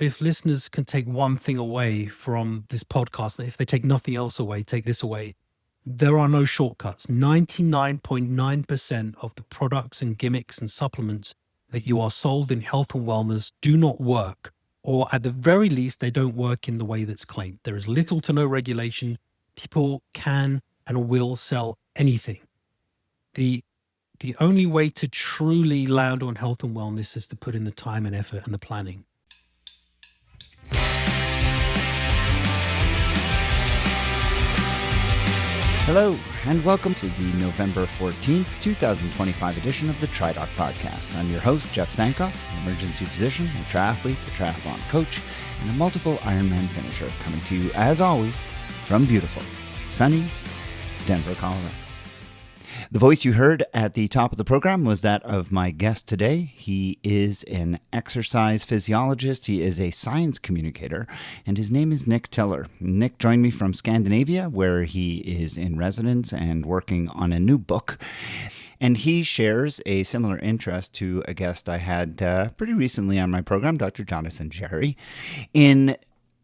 if listeners can take one thing away from this podcast, if they take nothing else away, take this away. There are no shortcuts. 99.9% of the products and gimmicks and supplements that you are sold in health and wellness do not work, or at the very least, they don't work in the way that's claimed. There is little to no regulation. People can and will sell anything. The only way to truly land on health and wellness is to put in the time and effort and the planning. Hello, and welcome to the November 14th, 2025 edition of the TriDoc podcast. I'm your host, Jeff Sankoff, an emergency physician, a triathlete, a triathlon coach, and a multiple Ironman finisher, coming to you, as always, from beautiful, sunny Denver, Colorado. The voice you heard at the top of the program was that of my guest today. He is an exercise physiologist. He is a science communicator, and his name is Nick Tiller. Nick joined me from Scandinavia, where he is in residence and working on a new book. And he shares a similar interest to a guest I had pretty recently on my program, Dr. Jonathan Jerry, in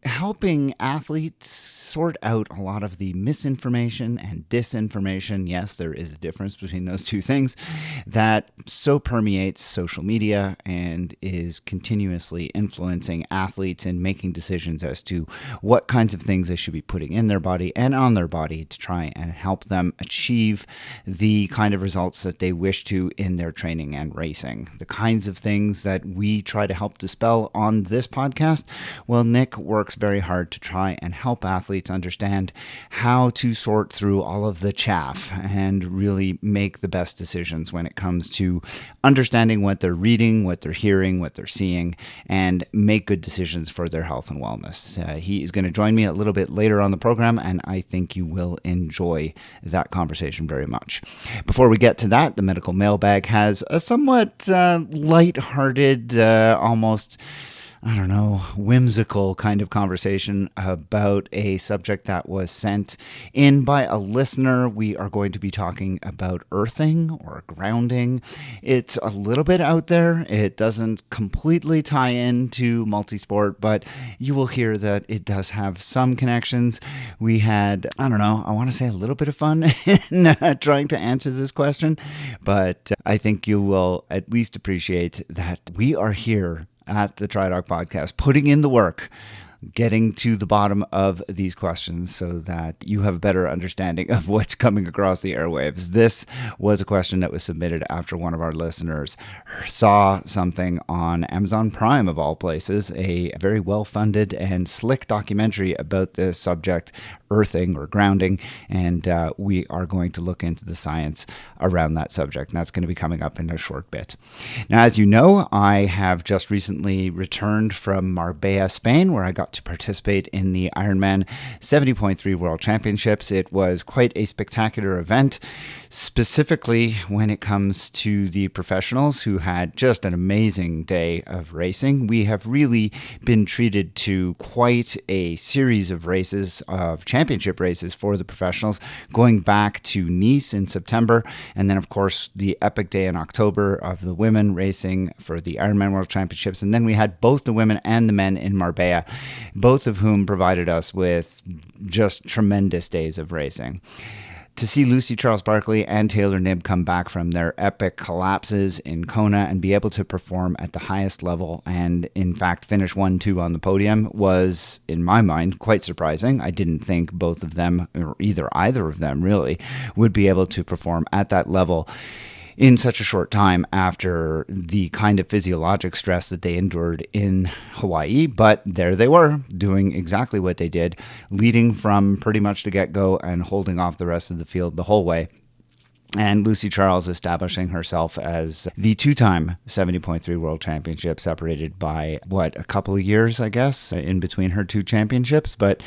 helping athletes sort out a lot of the misinformation and disinformation. Yes, there is a difference between those two things that so permeates social media and is continuously influencing athletes in making decisions as to what kinds of things they should be putting in their body and on their body to try and help them achieve the kind of results that they wish to in their training and racing. The kinds of things that we try to help dispel on this podcast, well, Nick works very hard to try and help athletes understand how to sort through all of the chaff and really make the best decisions when it comes to understanding what they're reading, what they're hearing, what they're seeing, and make good decisions for their health and wellness. He is going to join me a little bit later on the program, and I think you will enjoy that conversation very much. Before we get to that, the medical mailbag has a somewhat lighthearted, almost whimsical kind of conversation about a subject that was sent in by a listener. We are going to be talking about earthing or grounding. It's a little bit out there. It doesn't completely tie into multisport, but you will hear that it does have some connections. We had, I want to say a little bit of fun in trying to answer this question, but I think you will at least appreciate that we are here at the TriDoc podcast, putting in the work, getting to the bottom of these questions so that you have a better understanding of what's coming across the airwaves. This was a question that was submitted after one of our listeners saw something on Amazon Prime, of all places, a very well-funded and slick documentary about this subject, earthing or grounding, and we are going to look into the science around that subject, and that's going to be coming up in a short bit. Now, as you know, I have just recently returned from Marbella, Spain, where I got to participate in the Ironman 70.3 World Championships. It was quite a spectacular event, specifically when it comes to the professionals who had just an amazing day of racing. We have really been treated to quite a series of races, of championship races for the professionals, going back to Nice in September, and then of course the epic day in October of the women racing for the Ironman World Championships, and then we had both the women and the men in Marbella, both of whom provided us with just tremendous days of racing. To see Lucy Charles-Barkley and Taylor Knibb come back from their epic collapses in Kona and be able to perform at the highest level and, in fact, finish 1-2 on the podium was, in my mind, quite surprising. I didn't think both of them, or either of them, really, would be able to perform at that level in such a short time after the kind of physiologic stress that they endured in Hawaii. But there they were, doing exactly what they did, leading from pretty much the get-go and holding off the rest of the field the whole way. And Lucy Charles establishing herself as the two-time 70.3 World Championship, separated by, a couple of years, I guess, in between her two championships. But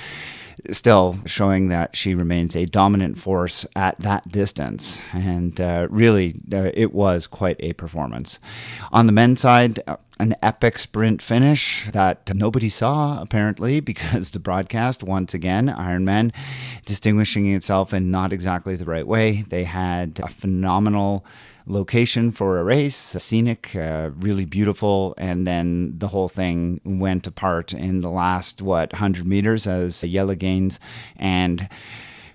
still showing that she remains a dominant force at that distance. And really, it was quite a performance. On the men's side, an epic sprint finish that nobody saw, apparently, because the broadcast, once again, Ironman distinguishing itself in not exactly the right way. They had a phenomenal location for a race, scenic, really beautiful, and then the whole thing went apart in the last 100 meters as Yella Gaines and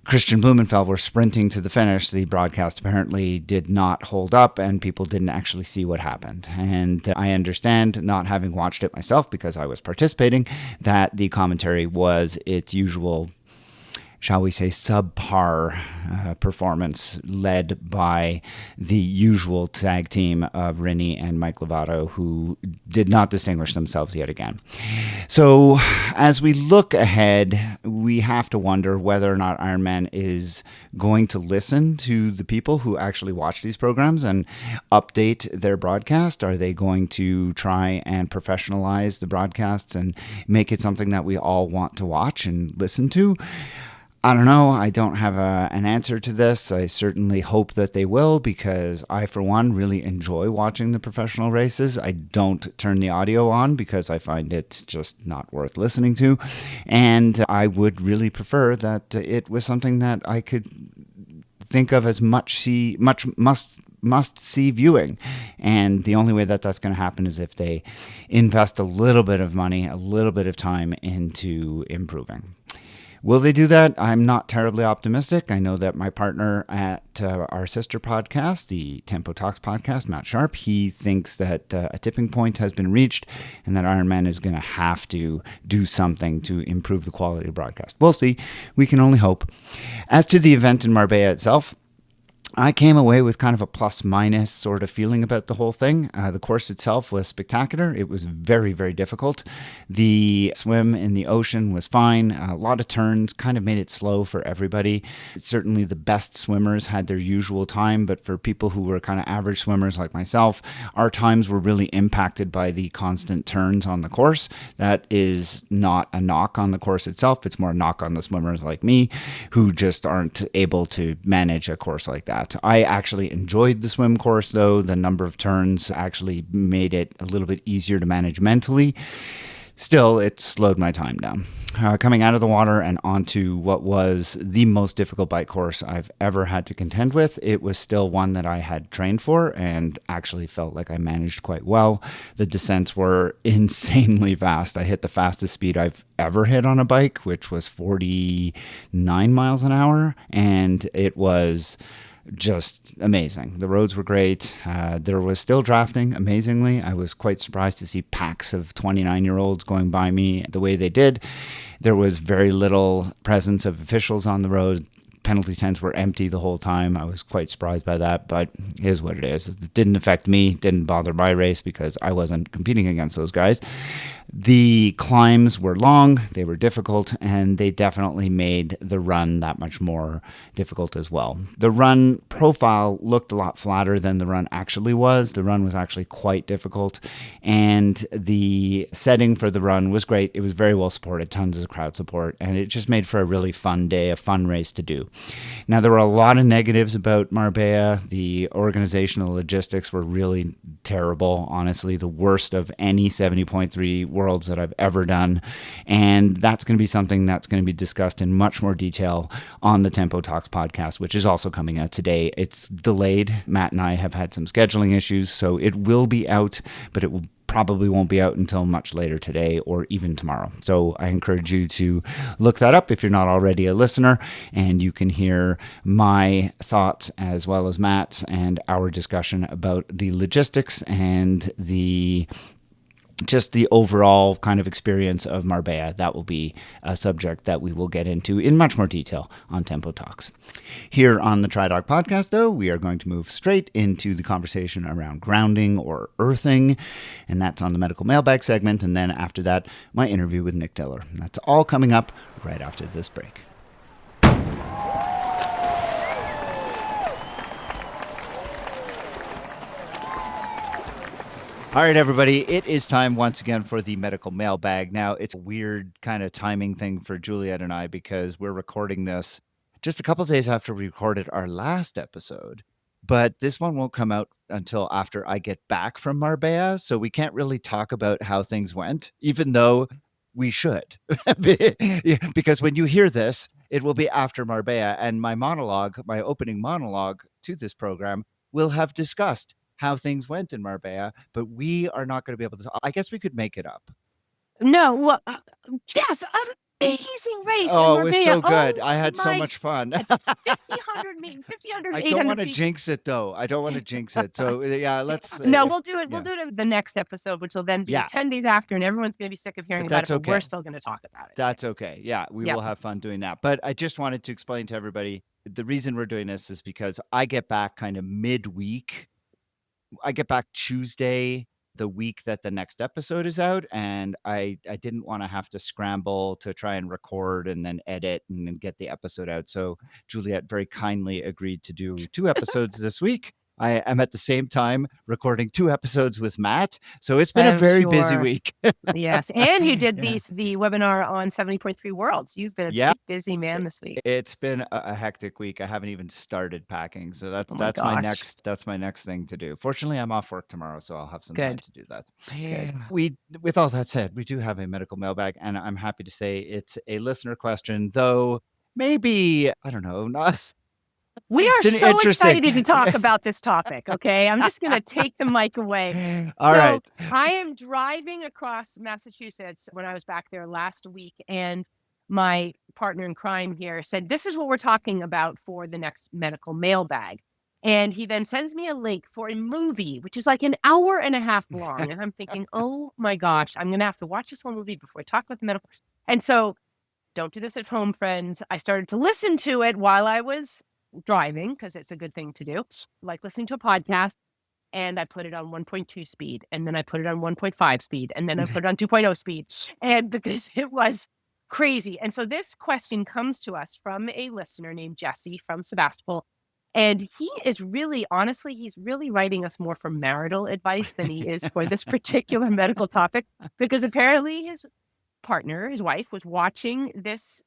Christian Blumenfeld were sprinting to the finish. The broadcast apparently did not hold up, and people didn't actually see what happened. And I understand, not having watched it myself because I was participating, that the commentary was its usual, shall we say, subpar performance, led by the usual tag team of Rinny and Mike Lovato, who did not distinguish themselves yet again. So as we look ahead, we have to wonder whether or not Ironman is going to listen to the people who actually watch these programs and update their broadcast. Are they going to try and professionalize the broadcasts and make it something that we all want to watch and listen to? I don't know. I don't have an answer to this. I certainly hope that they will, because I, for one, really enjoy watching the professional races. I don't turn the audio on because I find it just not worth listening to. And I would really prefer that it was something that I could think of as much must see viewing. And the only way that that's going to happen is if they invest a little bit of money, a little bit of time into improving. Will they do that? I'm not terribly optimistic. I know that my partner at our sister podcast, the Tempo Talks podcast, Matt Sharp, he thinks that a tipping point has been reached and that Ironman is going to have to do something to improve the quality of broadcast. We'll see. We can only hope. As to the event in Marbella itself, I came away with kind of a plus-minus sort of feeling about the whole thing. The course itself was spectacular. It was very, very difficult. The swim in the ocean was fine. A lot of turns kind of made it slow for everybody. Certainly the best swimmers had their usual time, but for people who were kind of average swimmers like myself, our times were really impacted by the constant turns on the course. That is not a knock on the course itself. It's more a knock on the swimmers like me who just aren't able to manage a course like that. I actually enjoyed the swim course, though. The number of turns actually made it a little bit easier to manage mentally. Still, it slowed my time down. Coming out of the water and onto what was the most difficult bike course I've ever had to contend with, it was still one that I had trained for and actually felt like I managed quite well. The descents were insanely fast. I hit the fastest speed I've ever hit on a bike, which was 49 miles an hour, and it was just amazing. The roads were great. There was still drafting, amazingly. I was quite surprised to see packs of 29-year-olds going by me the way they did. There was very little presence of officials on the road. Penalty tents were empty the whole time. I was quite surprised by that, but it is what it is. It didn't affect me, didn't bother my race because I wasn't competing against those guys. The climbs were long, they were difficult, and they definitely made the run that much more difficult as well. The run profile looked a lot flatter than the run actually was. The run was actually quite difficult, and the setting for the run was great. It was very well supported, tons of crowd support, and it just made for a really fun day, a fun race to do. Now, there were a lot of negatives about Marbella. The organizational logistics were really terrible, honestly, the worst of any 70.3 worlds that I've ever done. And that's going to be something that's going to be discussed in much more detail on the Tempo Talks podcast, which is also coming out today. It's delayed. Matt and I have had some scheduling issues, so it will be out, but it will probably won't be out until much later today or even tomorrow. So I encourage you to look that up if you're not already a listener, and you can hear my thoughts as well as Matt's and our discussion about the logistics and just the overall kind of experience of Marbella. That will be a subject that we will get into in much more detail on Tempo Talks. Here on the TriDoc podcast, though, we are going to move straight into the conversation around grounding or earthing, and that's on the medical mailbag segment, and then after that, my interview with Nick Diller. That's all coming up right after this break. All right, everybody, it is time once again for the medical mailbag. Now, it's a weird kind of timing thing for Juliet and I because we're recording this just a couple of days after we recorded our last episode. But this one won't come out until after I get back from Marbella, so we can't really talk about how things went, even though we should. Because when you hear this, it will be after Marbella, and my opening monologue to this program will have discussed how things went in Marbella, but we are not going to be able to. I guess we could make it up. No, well, yes, amazing race in Oh, it was Marbella. so good. Oh I had so my much fun. 50, 100 meters, 50, 100, I don't want 800 to feet. jinx it though. I don't want to jinx it. So yeah, let's. No, we'll do it. We'll Yeah, do it in the next episode, which will then be yeah, 10 days after, and everyone's going to be sick of hearing but about it, that's but we're okay. still going to talk about it. That's okay. Yeah, we Yep. will have fun doing that. But I just wanted to explain to everybody the reason we're doing this is because I get back kind of midweek. I get back Tuesday, the week that the next episode is out, and I didn't want to have to scramble to try and record and then edit and then get the episode out. So Juliet very kindly agreed to do 2 episodes this week. I am at the same time recording 2 episodes with Matt, so it's been a I'm very busy sure. week. Yes, and you did Yeah. the webinar on 70.3 Worlds. You've been a Yeah. big, busy man this week. It's been a hectic week. I haven't even started packing, so Oh my that's my gosh. next thing to do. Fortunately, I'm off work tomorrow, so I'll have some time Good. to do that. Good. We, with all that said, we do have a medical mailbag, and I'm happy to say it's a listener question, though maybe I don't know, not. We are It's an so interesting. excited to talk about this topic. Okay. I'm just going to take the mic away. All So right. I am driving across Massachusetts when I was back there last week, and my partner in crime here said, "This is what we're talking about for the next medical mailbag." And he then sends me a link for a movie, which is like an hour and a half long. And I'm thinking, oh my gosh, I'm going to have to watch this one movie before I talk about the medical. And so don't do this at home, friends. I started to listen to it while I was driving because it's a good thing to do, like listening to a podcast. And I put it on 1.2 speed, and then I put it on 1.5 speed, and then I put it on 2.0 speed. And because it was crazy. And so this question comes to us from a listener named Jesse from Sebastopol. And he is really, honestly, he's really writing us more for marital advice than he is for this particular medical topic, because apparently his partner, his wife, was watching this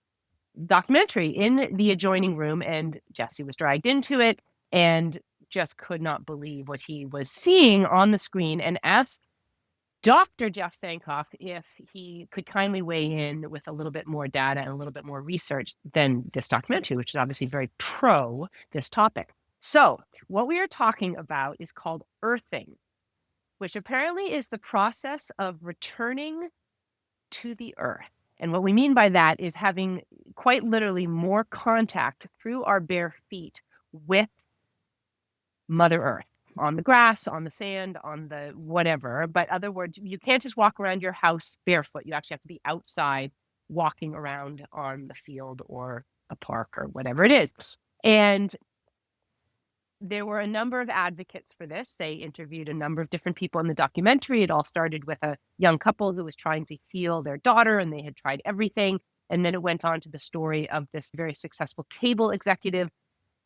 documentary in the adjoining room, and Jesse was dragged into it and just could not believe what he was seeing on the screen, and asked Dr. Jeff Sankoff if he could kindly weigh in with a little bit more data and a little bit more research than this documentary, which is obviously very pro this topic. So what we are talking about is called earthing, which apparently is the process of returning to the earth. And what we mean by that is having quite literally more contact through our bare feet with Mother Earth, on the grass, on the sand, on the whatever. But other words, you can't just walk around your house barefoot. You actually have to be outside walking around on the field or a park or whatever it is. And there were a number of advocates for this. They interviewed a number of different people in the documentary. It all started with a young couple who was trying to heal their daughter, and they had tried everything. And then it went on to the story of this very successful cable executive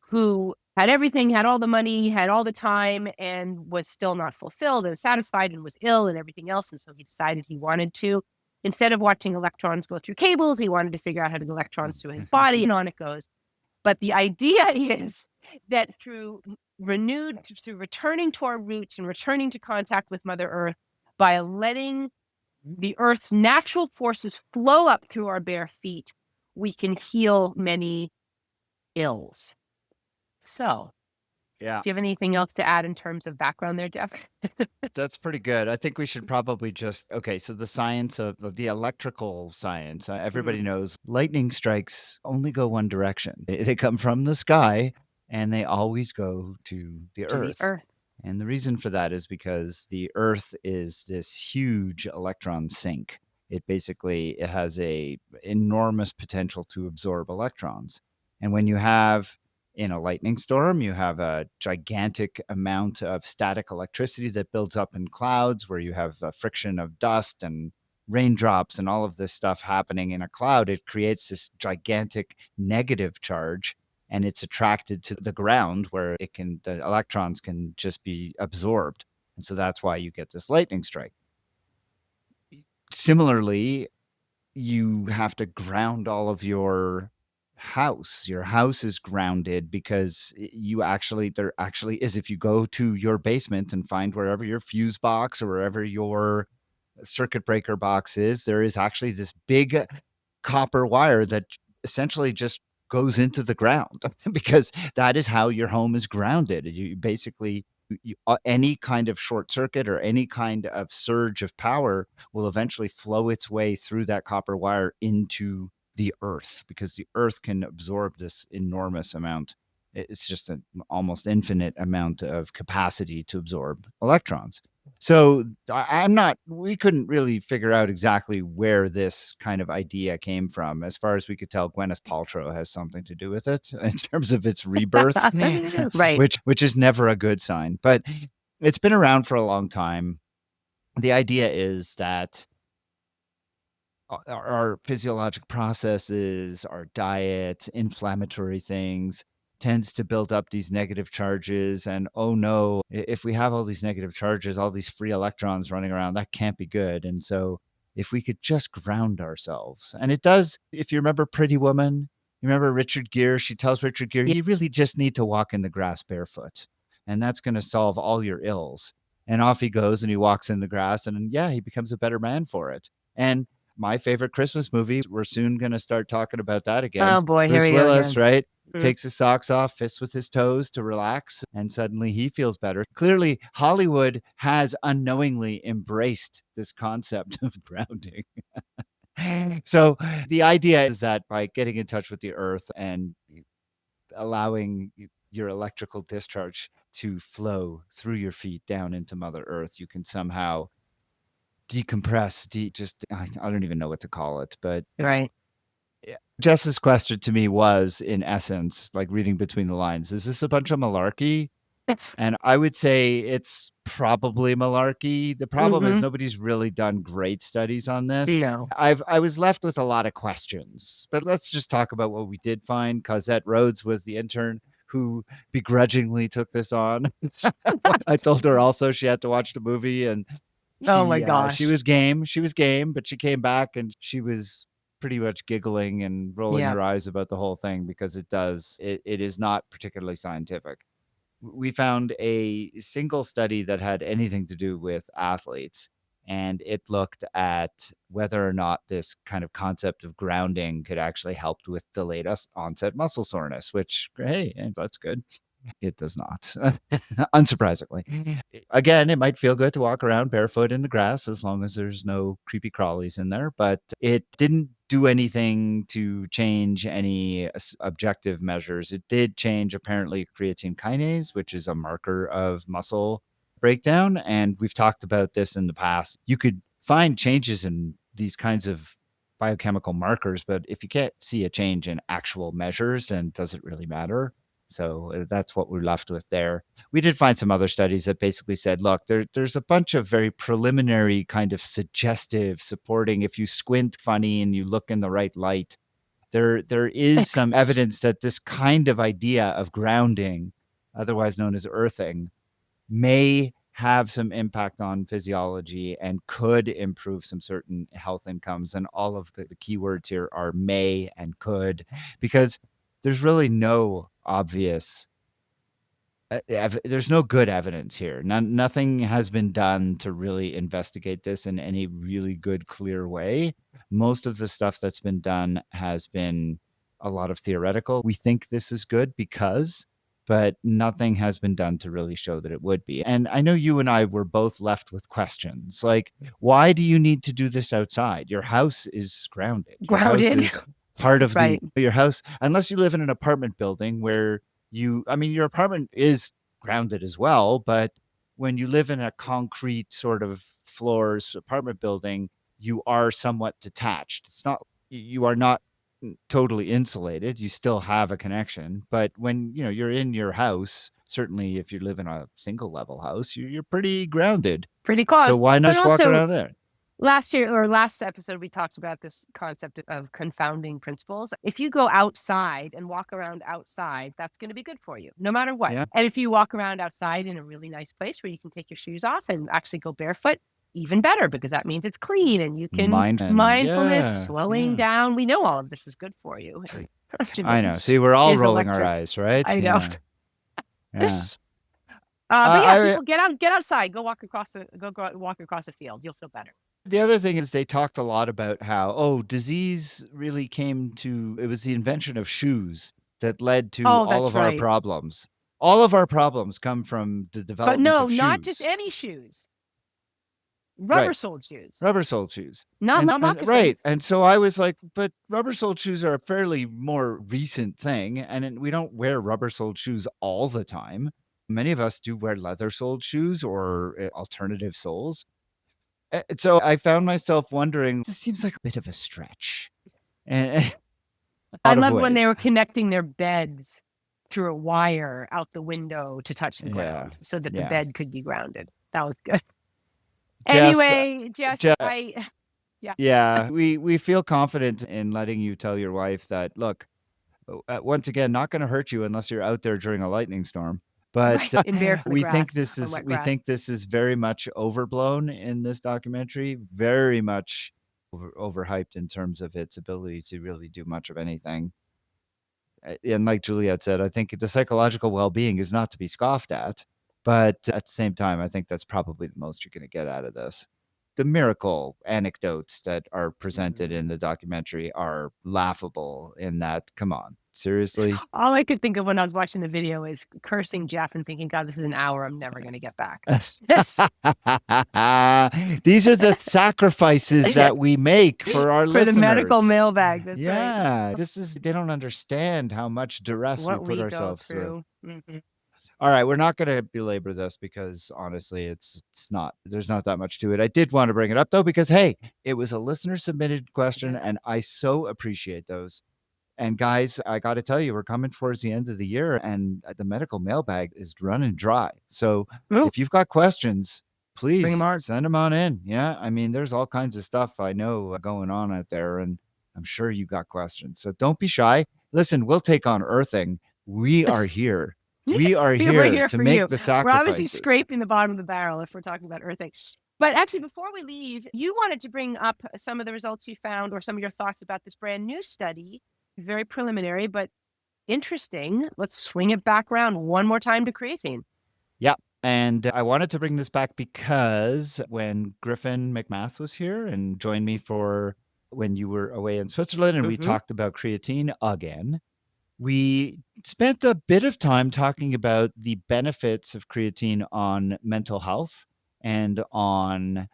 who had everything, had all the money, had all the time, and was still not fulfilled and satisfied, and was ill and everything else. And so he decided he wanted to, instead of watching electrons go through cables, he wanted to figure out how to get electrons through his body, and on it goes. But the idea is that through returning to our roots and returning to contact with Mother Earth, by letting the Earth's natural forces flow up through our bare feet, we can heal many ills. So, Yeah, do you have anything else to add in terms of background there, Jeff? that's pretty good. I think we should probably just okay. So the science of the electrical science. Everybody knows lightning strikes only go one direction. They come from the sky, and they always go to the To the earth. Earth. And the reason for that is because the Earth is this huge electron sink. It has a enormous potential to absorb electrons. And when you have in a lightning storm, you have a gigantic amount of static electricity that builds up in clouds where you have a friction of dust and raindrops and all of this stuff happening in a cloud. It creates this gigantic negative charge, and it's attracted to the ground where the electrons can just be absorbed. And so that's why you get this lightning strike. Similarly, you have to ground all of your house. Your house is grounded because there actually is, if you go to your basement and find wherever your fuse box or wherever your circuit breaker box is, there is actually this big copper wire that essentially just goes into the ground because that is how your home is grounded. You basically, any kind of short circuit or any kind of surge of power will eventually flow its way through that copper wire into the earth, because the earth can absorb this enormous amount. It's just an almost infinite amount of capacity to absorb electrons. So I'm not, we couldn't really figure out exactly where this kind of idea came from. As far as we could tell, Gwyneth Paltrow has something to do with it in terms of its rebirth, Right. which is never a good sign. But it's been around for a long time. The idea is that our physiologic processes, our diet, inflammatory things tends to build up these negative charges. And oh no, if we have all these negative charges, all these free electrons running around, that can't be good. And so if we could just ground ourselves, and it does, if you remember Pretty Woman, you remember Richard Gere, she tells Richard Gere, Yeah. you really just need to walk in the grass barefoot, and that's going to solve all your ills. And off he goes and he walks in the grass, and yeah, he becomes a better man for it. And my favorite Christmas movie, we're soon going to start talking about that again. Oh boy, here Bruce we go Willis, again. right? Mhm. Takes his socks off, fists with his toes to relax, and suddenly he feels better. Clearly, Hollywood has unknowingly embraced this concept of grounding. So the idea is that by getting in touch with the earth and allowing your electrical discharge to flow through your feet down into Mother Earth, you can somehow decompress, I don't even know what to call it, but Right. Jess's question to me was, in essence, like reading between the lines, is this a bunch of malarkey? And I would say it's probably malarkey. The problem is Mhm. nobody's really done great studies on this. No. I was left with a lot of questions, but let's just talk about what we did find. Cosette Rhodes was the intern who begrudgingly took this on. I told her also she had to watch the movie, and Oh my she gosh. was game. She was game, but she came back and she was pretty much giggling and rolling Yeah. her eyes about the whole thing, because it is not particularly scientific. We found a single study that had anything to do with athletes, and it looked at whether or not this kind of concept of grounding could actually help with delayed onset muscle soreness, which, hey, that's good. It does not, unsurprisingly. Again, it might feel good to walk around barefoot in the grass as long as there's no creepy crawlies in there, but it didn't do anything to change any objective measures. It did change, apparently, creatine kinase, which is a marker of muscle breakdown. And we've talked about this in the past. You could find changes in these kinds of biochemical markers, but if you can't see a change in actual measures, then does it really matter? So that's what we're left with there. We did find some other studies that basically said, look, there's a bunch of very preliminary kind of suggestive supporting, if you squint funny and you look in the right light, there is some evidence that this kind of idea of grounding, otherwise known as earthing, may have some impact on physiology and could improve some certain health incomes. And all of the keywords here are may and could, because there's really no obvious there's no good evidence here. Nothing has been done to really investigate this in any really good, clear way. Most of the stuff that's been done has been a lot of theoretical. We think this is good because, but nothing has been done to really show that it would be. And I know you and I were both left with questions like, why do you need to do this outside? Your house is grounded. Your house Grounded. is part of Right. your house, unless you live in an apartment building where your apartment is grounded as well, but when you live in a concrete sort of floors apartment building, you are somewhat detached. It's not, you are not totally insulated. You still have a connection, but when you're in your house, certainly if you live in a single level house, you're pretty grounded. Pretty So close. why not But just walk also, around there? last year or last episode, we talked about this concept of confounding principles. If you go outside and walk around outside, that's going to be good for you, no matter what. Yeah. And if you walk around outside in a really nice place where you can take your shoes off and actually go barefoot, even better, because that means it's clean and you can mindfulness, slowing down. We know all of this is good for you. I know. See, we're all Is rolling our electric. eyes, right? I know. Yeah. But yeah, people get outside, go walk across the field. You'll feel better. The other thing is they talked a lot about how, disease really it was the invention of shoes that led to Oh, all that's of our right. problems. All of our problems come from the But development no, of not just shoes. any shoes. Right. Rubber-soled shoes, Rubber-soled shoes. not And right. moccasins. And so I was like, but rubber-soled shoes are a fairly more recent thing, and we don't wear rubber-soled shoes all the time. Many of us do wear leather-soled shoes or alternative soles. So I found myself wondering, this seems like a bit of a stretch. And a I lot of loved when they ways. were connecting their beds through a wire out the window to touch the Yeah. ground so that the Yeah. bed could be grounded. That was good. Jess, Anyway, Jess, Je- yeah, yeah, we feel confident in letting you tell your wife that, look, once again, not going to hurt you unless you're out there during a lightning storm. But right. In barefoot we grass, think this on is wet we grass. think this is very much overblown in this documentary, very much overhyped in terms of its ability to really do much of anything. And like Juliet said, I think the psychological well-being is not to be scoffed at, but at the same time, I think that's probably the most you're going to get out of this. The miracle anecdotes that are presented in the documentary are laughable in that, come on, seriously? All I could think of when I was watching the video is cursing Jeff and thinking, God, this is an hour I'm never going to get back. These are the sacrifices that we make for our For listeners. the medical mailbag. That's right. Yeah, they don't understand how much duress What we we put go ourselves through. through. Mhm. All right, we're not going to belabor this because honestly, it's not. There's not that much to it. I did want to bring it up though because hey, it was a listener submitted question, Yes. and I so appreciate those. And guys, I got to tell you, we're coming towards the end of the year, and the medical mailbag is running dry. So Ooh, if you've got questions, bring please them on. send them on in. Yeah, I mean, there's all kinds of stuff I know going on out there, and I'm sure you got questions. So don't be shy. Listen, we'll take on earthing. We are here. We are We're here here to for make you. the We're obviously sacrifices. scraping the bottom of the barrel if we're talking about earthing. But actually, before we leave, you wanted to bring up some of the results you found or some of your thoughts about this brand new study. Very preliminary, but interesting. Let's swing it back around one more time to creatine. Yeah. And I wanted to bring this back because when Griffin McMath was here and joined me for when you were away in Switzerland and we Mhm. talked about creatine again, we spent a bit of time talking about the benefits of creatine on mental health and on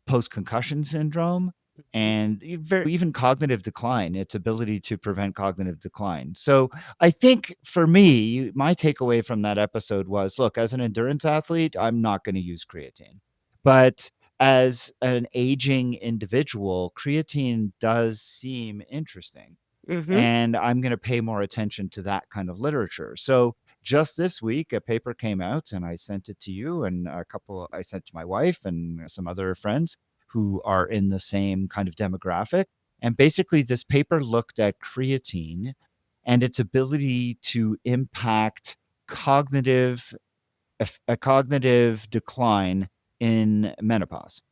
post-concussion syndrome and even cognitive decline, its ability to prevent cognitive decline. So I think for me, my takeaway from that episode was, look, as an endurance athlete, I'm not going to use creatine. But as an aging individual, creatine does seem interesting. Mhm. And I'm going to pay more attention to that kind of literature. So just this week, a paper came out and I sent it to you and I sent to my wife and some other friends who are in the same kind of demographic. And basically, this paper looked at creatine and its ability to impact a cognitive decline in menopause.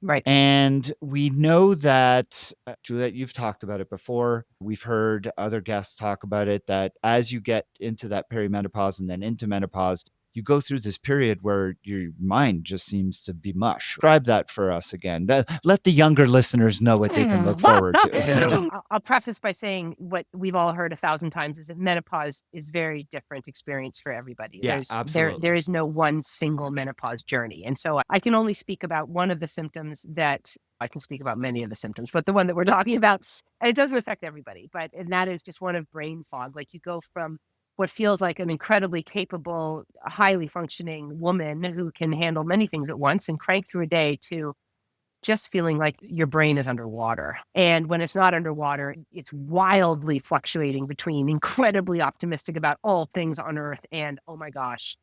Right. And we know that, Juliet, you've talked about it before. We've heard other guests talk about it, that as you get into that perimenopause and then into menopause, you go through this period where your mind just seems to be mush. Describe that for us again. Let the younger listeners know what they can look forward to. I'll preface by saying what we've all heard 1,000 times is that menopause is very different experience for everybody. Yeah, absolutely. There is no one single menopause journey. And so I can only speak about one of the symptoms that I can speak about many of the symptoms, but the one that we're talking about, and it doesn't affect everybody, and that is just one of brain fog. Like you go from what feels like an incredibly capable, highly functioning woman who can handle many things at once and crank through a day to just feeling like your brain is underwater. And when it's not underwater, it's wildly fluctuating between incredibly optimistic about all things on earth and, oh my gosh,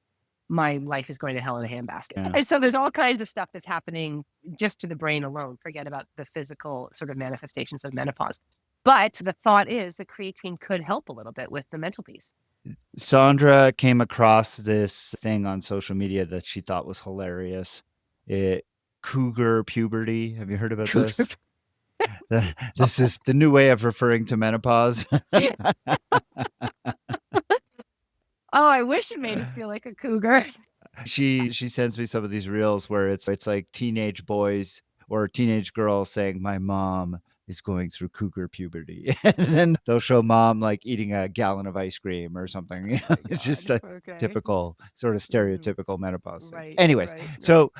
my life is going to hell in a handbasket. Yeah. And so there's all kinds of stuff that's happening just to the brain alone. Forget about the physical sort of manifestations of menopause. But the thought is that creatine could help a little bit with the mental piece. Sandra came across this thing on social media that she thought was hilarious. Cougar puberty. Have you heard about this? This is the new way of referring to menopause. Oh, I wish it made us feel like a cougar. She sends me some of these reels where it's like teenage boys or a teenage girl saying, my mom is going through cougar puberty. And then they'll show mom like eating a gallon of ice cream or something. Oh my It's just God. a Okay. typical, sort of Mhm. stereotypical menopause things. Right. Anyways, Right. so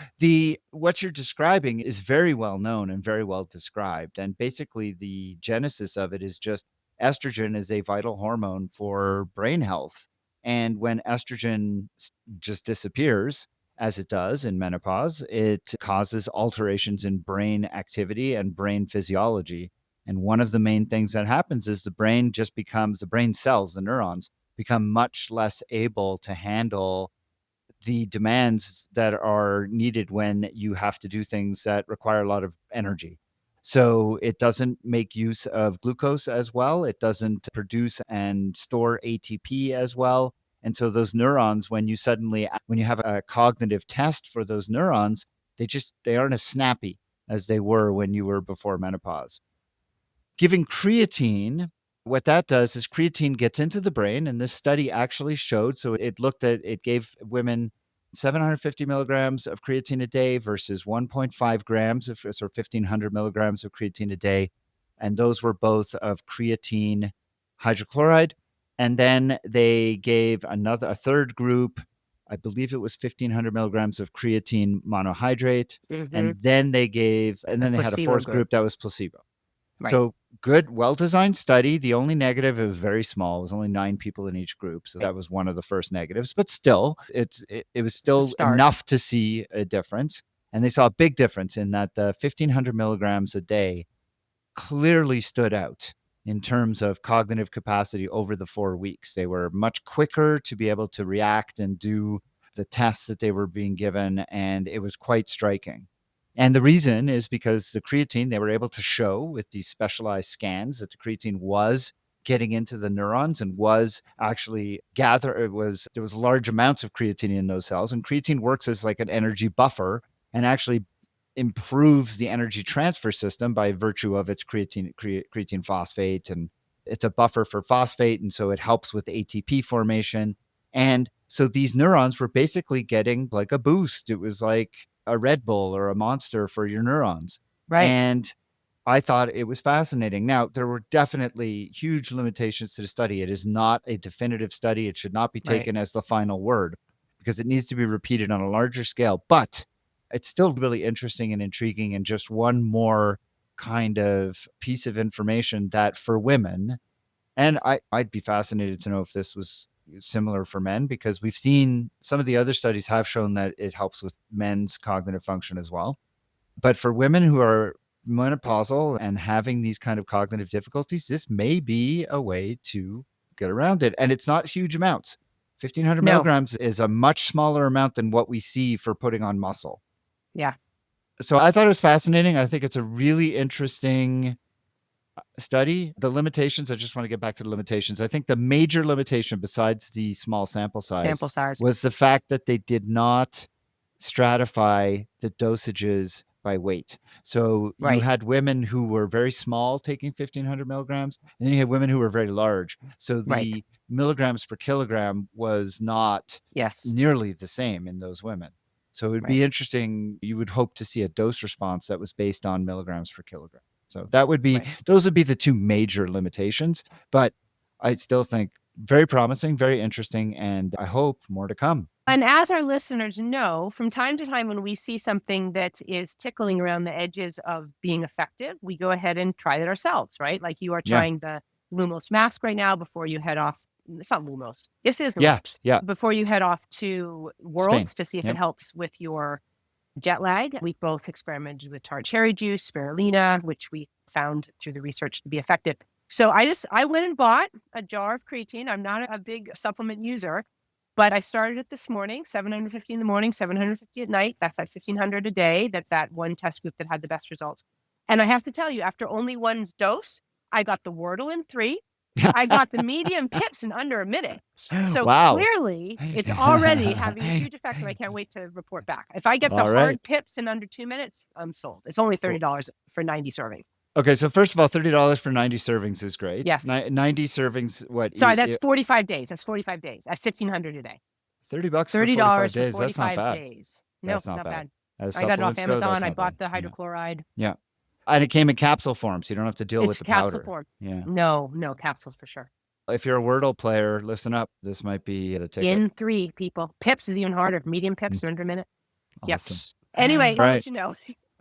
what you're describing is very well known and very well described. And basically the genesis of it is just estrogen is a vital hormone for brain health. And when estrogen just disappears, as it does in menopause, it causes alterations in brain activity and brain physiology. And one of the main things that happens is the brain cells, the neurons, become much less able to handle the demands that are needed when you have to do things that require a lot of energy. So it doesn't make use of glucose as well. It doesn't produce and store ATP as well. And so those neurons, when you have a cognitive test for those neurons, they aren't as snappy as they were when you were before menopause. Giving creatine, what that does is creatine gets into the brain, and this study actually showed, so it gave women 750 milligrams of creatine a day versus 1.5 grams of, or 1500 milligrams of creatine a day. And those were both of creatine hydrochloride. And then they gave a third group, I believe it was 1500 milligrams of creatine monohydrate. And then they had a placebo fourth group. group that was placebo. Right. So good, well-designed study. The only negative, it was very small. It was only 9 people in each group. So that was one of the first negatives. But still, it was still start. enough to see a difference. And they saw a big difference in that the 1500 milligrams a day clearly stood out in terms of cognitive capacity over the 4 weeks. They were much quicker to be able to react and do the tests that they were being given. And it was quite striking. And the reason is because the creatine, they were able to show with these specialized scans that the creatine was getting into the neurons and was actually there was large amounts of creatine in those cells. And creatine works as like an energy buffer and actually improves the energy transfer system by virtue of its creatine phosphate. And it's a buffer for phosphate. And so it helps with ATP formation. And so these neurons were basically getting like a boost. It was like a Red Bull or a Monster for your neurons. Right. And I thought it was fascinating. Now, there were definitely huge limitations to the study. It is not a definitive study. It should not be taken as the final word because it needs to be repeated on a larger scale. But it's still really interesting and intriguing, and just one more kind of piece of information that for women, and I'd be fascinated to know if this was similar for men, because we've seen some of the other studies have shown that it helps with men's cognitive function as well. But for women who are menopausal and having these kind of cognitive difficulties, this may be a way to get around it. And it's not huge amounts. 1500 No. milligrams is a much smaller amount than what we see for putting on muscle. Yeah. So I thought it was fascinating. I think it's a really interesting study. The limitations, I just want to get back to the limitations. I think the major limitation, besides the small sample size, was the fact that they did not stratify the dosages by weight. So you had women who were very small taking 1500 milligrams, and then you had women who were very large. So the milligrams per kilogram was not nearly the same in those women. So it would be interesting. You would hope to see a dose response that was based on milligrams per kilogram. So that would be, those would be the two major limitations, but I still think very promising, very interesting, and I hope more to come. And as our listeners know, from time to time when we see something that is tickling around the edges of being effective, we go ahead and try that ourselves, right? Like you are trying the Lumos mask right now before you head off. It's not Lumos. Yes, it is Lumos. Yeah. Before you head off to Worlds to see if it helps with your jet lag. We've both experimented with tart cherry juice, spirulina, which we found through the research to be effective. So I went and bought a jar of creatine. I'm not a big supplement user, but I started it this morning, 750 in the morning, 750 at night. That's like 1500 a day. That one test group that had the best results. And I have to tell you, after only one dose, I got the Wordle in 3. I got the medium pips in under a minute. So clearly it's already having a huge effect, and I can't wait to report back. If I get the hard pips in under 2 minutes, I'm sold. It's only $30 for 90 servings. Okay, so first of all, $30 for 90 servings is great. Yes. 90 servings, what? Sorry, that's 45 days. That's 45 days. That's $1,500 a day. $30 for 45 days. That's not bad. Days. No, not bad. as I got it off supplements go, that's Amazon. I not bought bad. the hydrochloride. Yeah. And it came in capsule form, so you don't have to deal with It's the capsule powder. form. Yeah. No, capsules for sure. If you're a Wordle player, listen up. This might be the ticket. In 3, people. Pips is even harder. Medium pips, 300 a minute. Awesome. Yep. Anyway, I'll Right. let you know.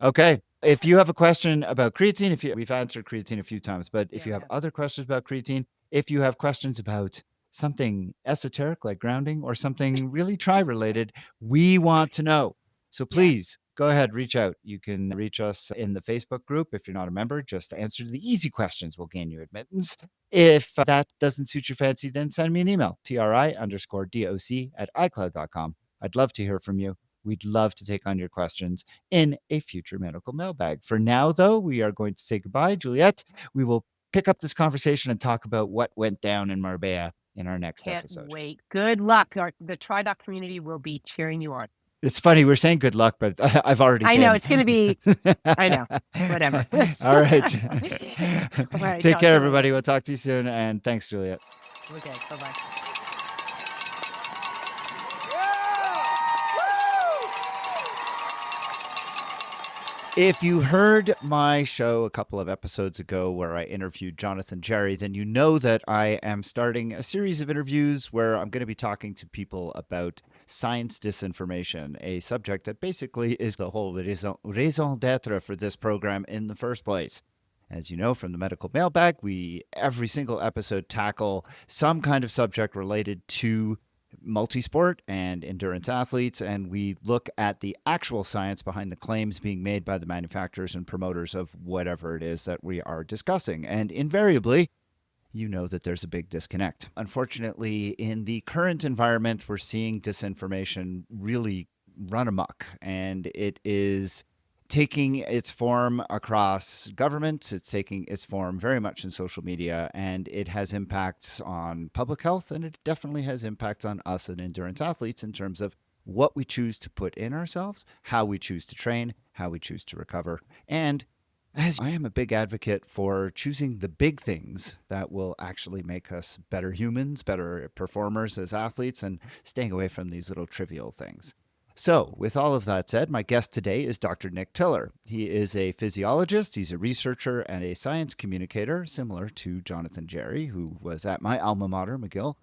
Okay. If you have a question about creatine, we've answered creatine a few times, but if Yeah, you have yeah. other questions about creatine, if you have questions about something esoteric like grounding or something really tri-related, we want to know. So please go ahead, reach out. You can reach us in the Facebook group. If you're not a member, just answer the easy questions. We'll gain you admittance. If that doesn't suit your fancy, then send me an email, tri_doc@icloud.com. I'd love to hear from you. We'd love to take on your questions in a future medical mailbag. For now, though, we are going to say goodbye. Juliet, we will pick up this conversation and talk about what went down in Marbella in our next Can't episode. wait. Good luck. The TriDoc community will be cheering you on. It's funny, we're saying good luck, but I've already I been. know, it's going to be, I know, whatever. All right. All right, Take talk to care, you everybody. later. We'll talk to you soon. And thanks, Juliet. Okay, bye-bye. If you heard my show a couple of episodes ago where I interviewed Jonathan Jarry, then you know that I am starting a series of interviews where I'm going to be talking to people about science disinformation, a subject that basically is the whole raison d'etre for this program in the first place. As you know from the medical mailbag, we every single episode tackle some kind of subject related to multisport and endurance athletes, and we look at the actual science behind the claims being made by the manufacturers and promoters of whatever it is that we are discussing. And invariably, you know that there's a big disconnect. Unfortunately, in the current environment, we're seeing disinformation really run amok, and it is taking its form across governments. It's taking its form very much in social media, and it has impacts on public health, and it definitely has impacts on us and endurance athletes in terms of what we choose to put in ourselves, how we choose to train, how we choose to recover. And as I am a big advocate for choosing the big things that will actually make us better humans, better performers as athletes, and staying away from these little trivial things. So, with all of that said, my guest today is Dr. Nick Tiller. He is a physiologist, he's a researcher, and a science communicator, similar to Jonathan Jarry, who was at my alma mater, McGill.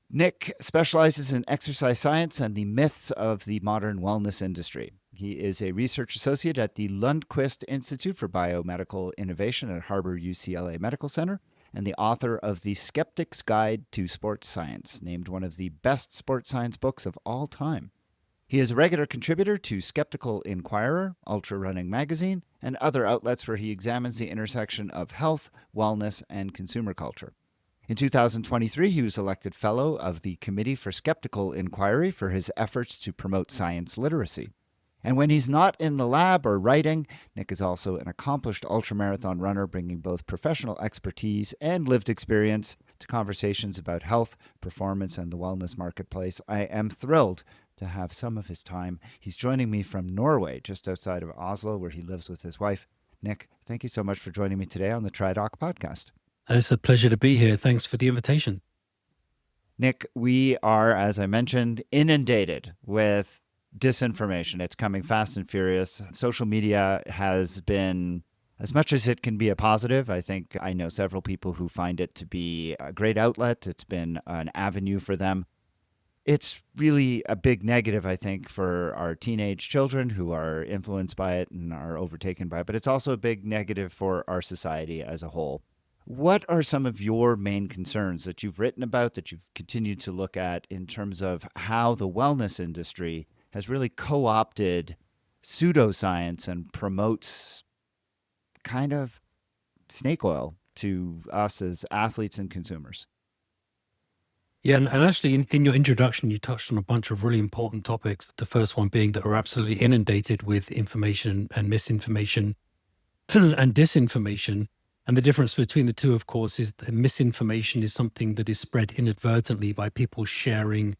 Nick specializes in exercise science and the myths of the modern wellness industry. He is a research associate at the Lundquist Institute for Biomedical Innovation at Harbor UCLA Medical Center, and the author of The Skeptic's Guide to Sports Science, named one of the best sports science books of all time. He is a regular contributor to Skeptical Inquirer, Ultra Running Magazine, and other outlets where he examines the intersection of health, wellness, and consumer culture. In 2023, he was elected Fellow of the Committee for Skeptical Inquiry for his efforts to promote science literacy. And when he's not in the lab or writing, Nick is also an accomplished ultramarathon runner, bringing both professional expertise and lived experience to conversations about health, performance, and the wellness marketplace. I am thrilled to have some of his time. He's joining me from Norway, just outside of Oslo, where he lives with his wife. Nick, thank you so much for joining me today on the TriDoc podcast. It's a pleasure to be here. Thanks for the invitation. Nick, we are, as I mentioned, inundated with disinformation. It's coming fast and furious. Social media has been, as much as it can be a positive, I think I know several people who find it to be a great outlet. It's been an avenue for them. It's really a big negative, I think, for our teenage children who are influenced by it and are overtaken by it, but it's also a big negative for our society as a whole. What are some of your main concerns that you've written about, that you've continued to look at in terms of how the wellness industry has really co-opted pseudoscience and promotes kind of snake oil to us as athletes and consumers? Yeah, and actually, in your introduction, you touched on a bunch of really important topics. The first one being that we're absolutely inundated with information and misinformation and disinformation. And the difference between the two, of course, is that misinformation is something that is spread inadvertently by people sharing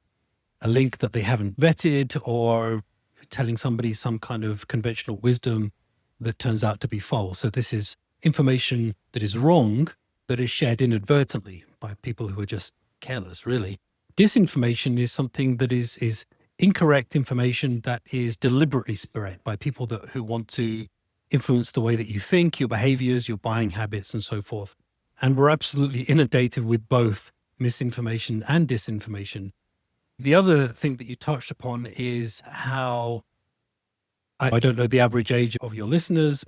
a link that they haven't vetted or telling somebody some kind of conventional wisdom that turns out to be false. So this is information that is wrong, that is shared inadvertently by people who are just careless, really. Disinformation is something that is incorrect information that is deliberately spread by people who want to influence the way that you think, your behaviors, your buying habits, and so forth. And we're absolutely inundated with both misinformation and disinformation. The other thing that you touched upon is how I don't know the average age of your listeners.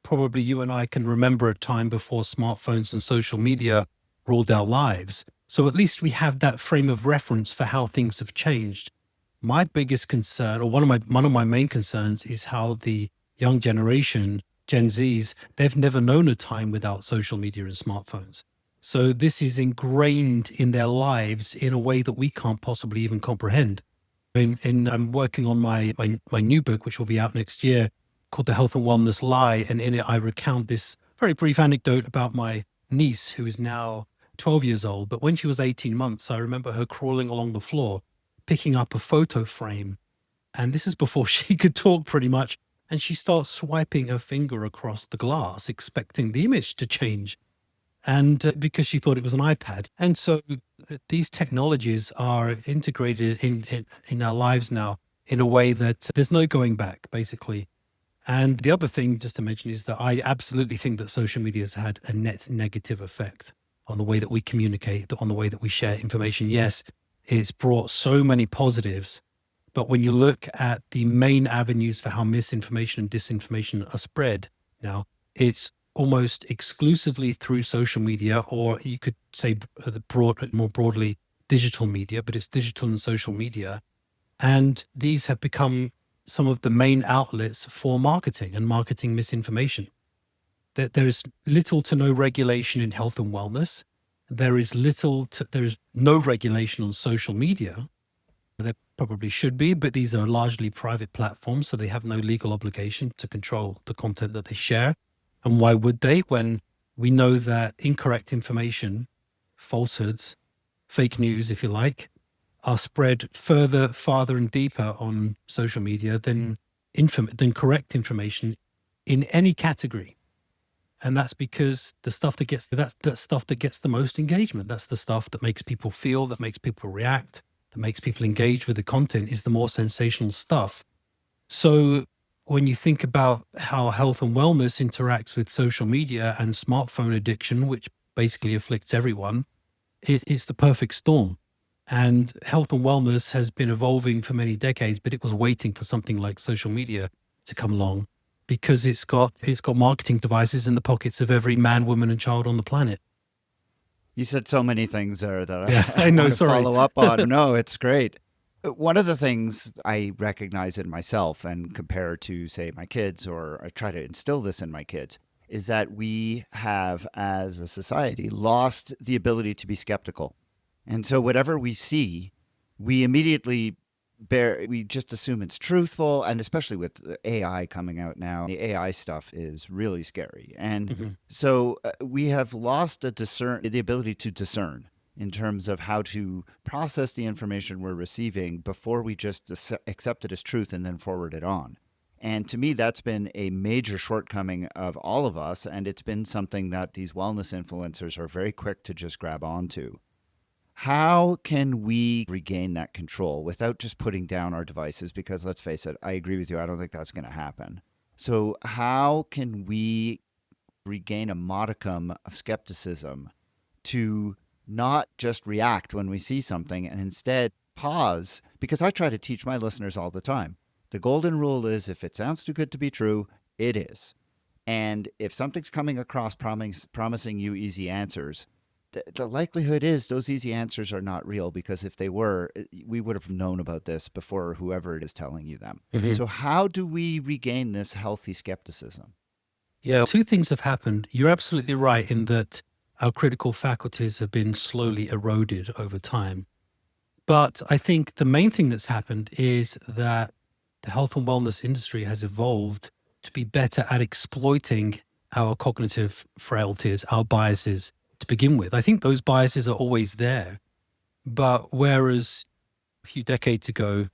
Probably you and I can remember a time before smartphones and social media ruled our lives. So at least we have that frame of reference for how things have changed. My biggest concern, or one of my main concerns, is how the young generation, Gen Zs, they've never known a time without social media and smartphones. So this is ingrained in their lives in a way that we can't possibly even comprehend. I'm working on my new book, which will be out next year, called The Health and Wellness Lie. And in it, I recount this very brief anecdote about my niece, who is now 12 years old. But when she was 18 months, I remember her crawling along the floor, picking up a photo frame. And this is before she could talk pretty much. And she starts swiping her finger across the glass, expecting the image to change. And because she thought it was an iPad. And so these technologies are integrated in our lives now in a way that there's no going back, basically. And the other thing, just to mention, is that I absolutely think that social media has had a net negative effect on the way that we communicate, on the way that we share information. Yes, it's brought so many positives, but when you look at the main avenues for how misinformation and disinformation are spread now, it's almost exclusively through social media, or you could say more broadly, digital media, but it's digital and social media. And these have become some of the main outlets for marketing and marketing misinformation. There is little to no regulation in health and wellness. There is no regulation on social media. There probably should be, but these are largely private platforms, so they have no legal obligation to control the content that they share. And why would they, when we know that incorrect information, falsehoods, fake news, if you like, are spread farther and deeper on social media than correct information in any category. And that's because the stuff that gets the most engagement, that's the stuff that makes people feel, that makes people react, that makes people engage with the content, is the more sensational stuff. So when you think about how health and wellness interacts with social media and smartphone addiction, which basically afflicts everyone, it's the perfect storm. And health and wellness has been evolving for many decades, but it was waiting for something like social media to come along, because it's got marketing devices in the pockets of every man, woman, and child on the planet. You said so many things there that Yeah, I I know, want to sorry. follow up on. No, it's great. One of the things I recognize in myself and compare to, say, my kids, or I try to instill this in my kids, is that we have, as a society, lost the ability to be skeptical. And so whatever we see, we immediately we just assume it's truthful. And especially with the AI coming out now, the AI stuff is really scary. And so we have lost the ability to discern in terms of how to process the information we're receiving before we just accept it as truth and then forward it on. And to me, that's been a major shortcoming of all of us. And it's been something that these wellness influencers are very quick to just grab onto. How can we regain that control without just putting down our devices? Because let's face it, I agree with you. I don't think that's going to happen. So how can we regain a modicum of skepticism to not just react when we see something and instead pause? Because I try to teach my listeners all the time. The golden rule is, if it sounds too good to be true, it is. And if something's coming across promising you easy answers, the likelihood is those easy answers are not real, because if they were, we would have known about this before whoever it is telling you them. So how do we regain this healthy skepticism? Yeah, two things have happened. You're absolutely right in that our critical faculties have been slowly eroded over time. But I think the main thing that's happened is that the health and wellness industry has evolved to be better at exploiting our cognitive frailties, our biases to begin with. I think those biases are always there. But whereas a few decades ago,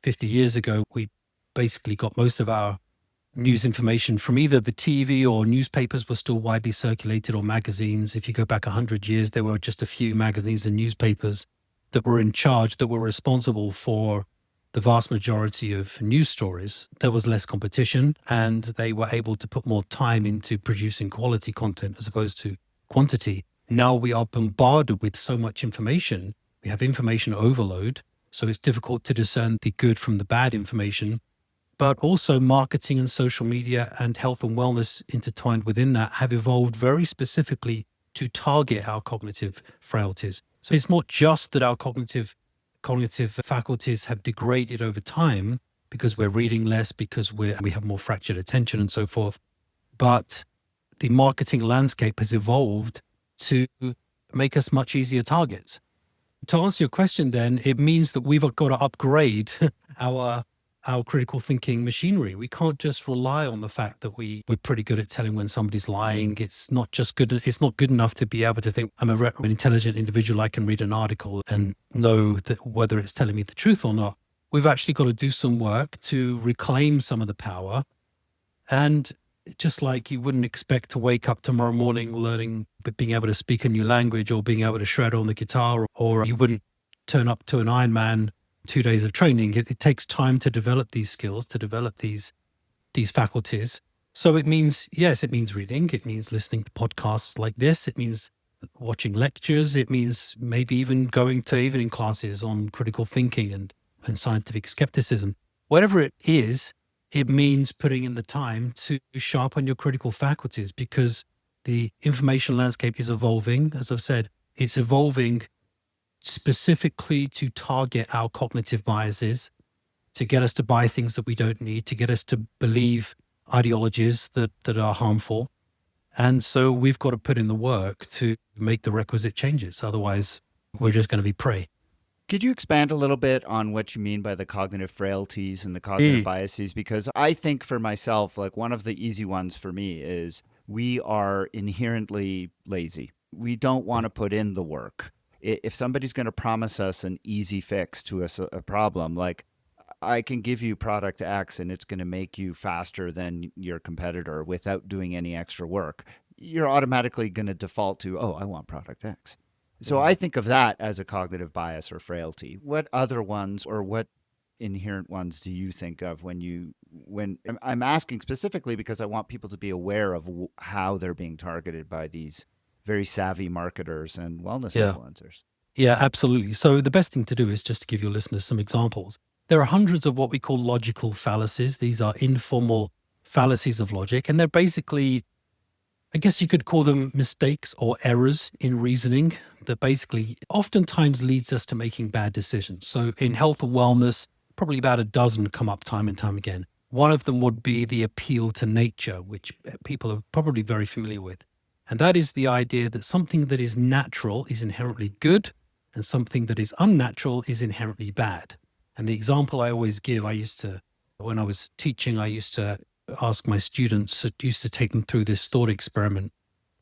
50 years ago, we basically got most of our news information from either the TV, or newspapers were still widely circulated, or magazines. If you go back 100 years, there were just a few magazines and newspapers that were in charge, that were responsible for the vast majority of news stories, there was less competition and they were able to put more time into producing quality content as opposed to quantity. Now we are bombarded with so much information. We have information overload. So it's difficult to discern the good from the bad information. But also marketing and social media and health and wellness intertwined within that have evolved very specifically to target our cognitive frailties. So it's not just that our cognitive faculties have degraded over time because we're reading less, because we have more fractured attention and so forth, but the marketing landscape has evolved to make us much easier targets. To answer your question, then, it means that we've got to upgrade our critical thinking machinery. We can't just rely on the fact that we're pretty good at telling when somebody's lying. It's not good enough to be able to think, I'm an intelligent individual, I can read an article and know that whether it's telling me the truth or not. We've actually got to do some work to reclaim some of the power. And just like you wouldn't expect to wake up tomorrow morning learning, but being able to speak a new language or being able to shred on the guitar, or you wouldn't turn up to an Ironman 2 days of training. It takes time to develop these skills, to develop these faculties. So it means, yes, it means reading. It means listening to podcasts like this. It means watching lectures. It means maybe even going to evening classes on critical thinking and scientific skepticism. Whatever it is, it means putting in the time to sharpen your critical faculties, because the information landscape is evolving. As I've said, it's evolving specifically to target our cognitive biases, to get us to buy things that we don't need, to get us to believe ideologies that are harmful. And so we've got to put in the work to make the requisite changes. Otherwise, we're just going to be prey. Could you expand a little bit on what you mean by the cognitive frailties and the cognitive biases? Because I think for myself, like one of the easy ones for me is we are inherently lazy. We don't want to put in the work. If somebody's going to promise us an easy fix to a problem, like I can give you product X and it's going to make you faster than your competitor without doing any extra work, you're automatically going to default to, oh, I want product X. So I think of that as a cognitive bias or frailty. What other ones or what inherent ones do you think of when I'm asking specifically because I want people to be aware of how they're being targeted by these very savvy marketers and wellness influencers? Yeah, absolutely. So the best thing to do is just to give your listeners some examples. There are hundreds of what we call logical fallacies. These are informal fallacies of logic, and they're basically, I guess you could call them mistakes or errors in reasoning that basically oftentimes leads us to making bad decisions. So in health and wellness, probably about a dozen come up time and time again. One of them would be the appeal to nature, which people are probably very familiar with. And that is the idea that something that is natural is inherently good and something that is unnatural is inherently bad. And the example I always give, when I was teaching, I used to ask my students, used to take them through this thought experiment.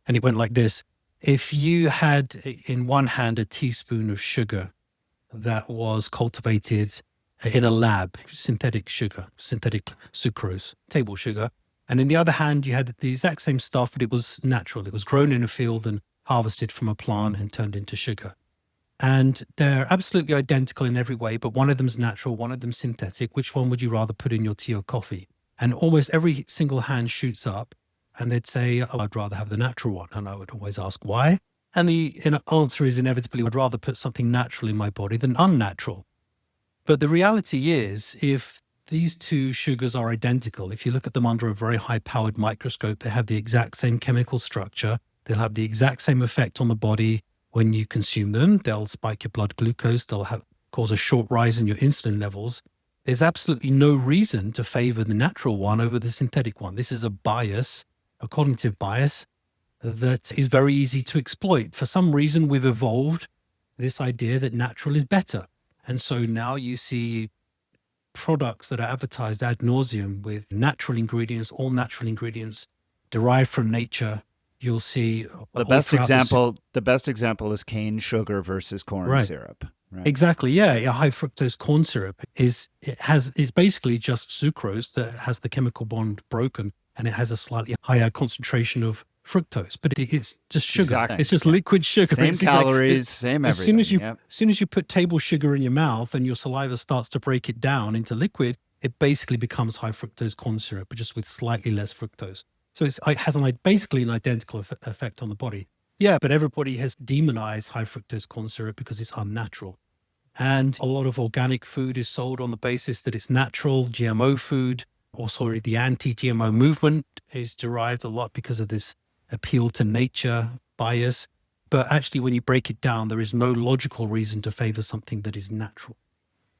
And it went like this. If you had in one hand a teaspoon of sugar that was cultivated in a lab, synthetic sugar, synthetic sucrose, table sugar, and in the other hand, you had the exact same stuff, but it was natural. It was grown in a field and harvested from a plant and turned into sugar. And they're absolutely identical in every way, but one of them's natural, one of them's synthetic. Which one would you rather put in your tea or coffee? And almost every single hand shoots up and they'd say, oh, I'd rather have the natural one. And I would always ask why. And the answer is inevitably, I'd rather put something natural in my body than unnatural. But the reality is, if these two sugars are identical, if you look at them under a very high-powered microscope, they have the exact same chemical structure. They'll have the exact same effect on the body when you consume them. They'll spike your blood glucose. They'll cause a short rise in your insulin levels. There's absolutely no reason to favor the natural one over the synthetic one. This is a bias, a cognitive bias that is very easy to exploit. For some reason, we've evolved this idea that natural is better. And so now you see products that are advertised ad nauseum with natural ingredients, all natural ingredients derived from nature. You'll see the best example is cane sugar versus corn syrup. Right. Exactly. Yeah. High fructose corn syrup it's basically just sucrose that has the chemical bond broken, and it has a slightly higher concentration of fructose, but it's just sugar. Exactly. It's just Yeah. liquid sugar. Same It's like calories, same as soon as everything. you Yep. as soon as you put table sugar in your mouth and your saliva starts to break it down into liquid, it basically becomes high fructose corn syrup, but just with slightly less fructose. So it has basically an identical effect on the body. Yeah, but everybody has demonized high fructose corn syrup because it's unnatural. And a lot of organic food is sold on the basis that it's natural. GMO food, or sorry, the anti-GMO movement is derived a lot because of this appeal to nature bias. But actually, when you break it down, there is no logical reason to favor something that is natural.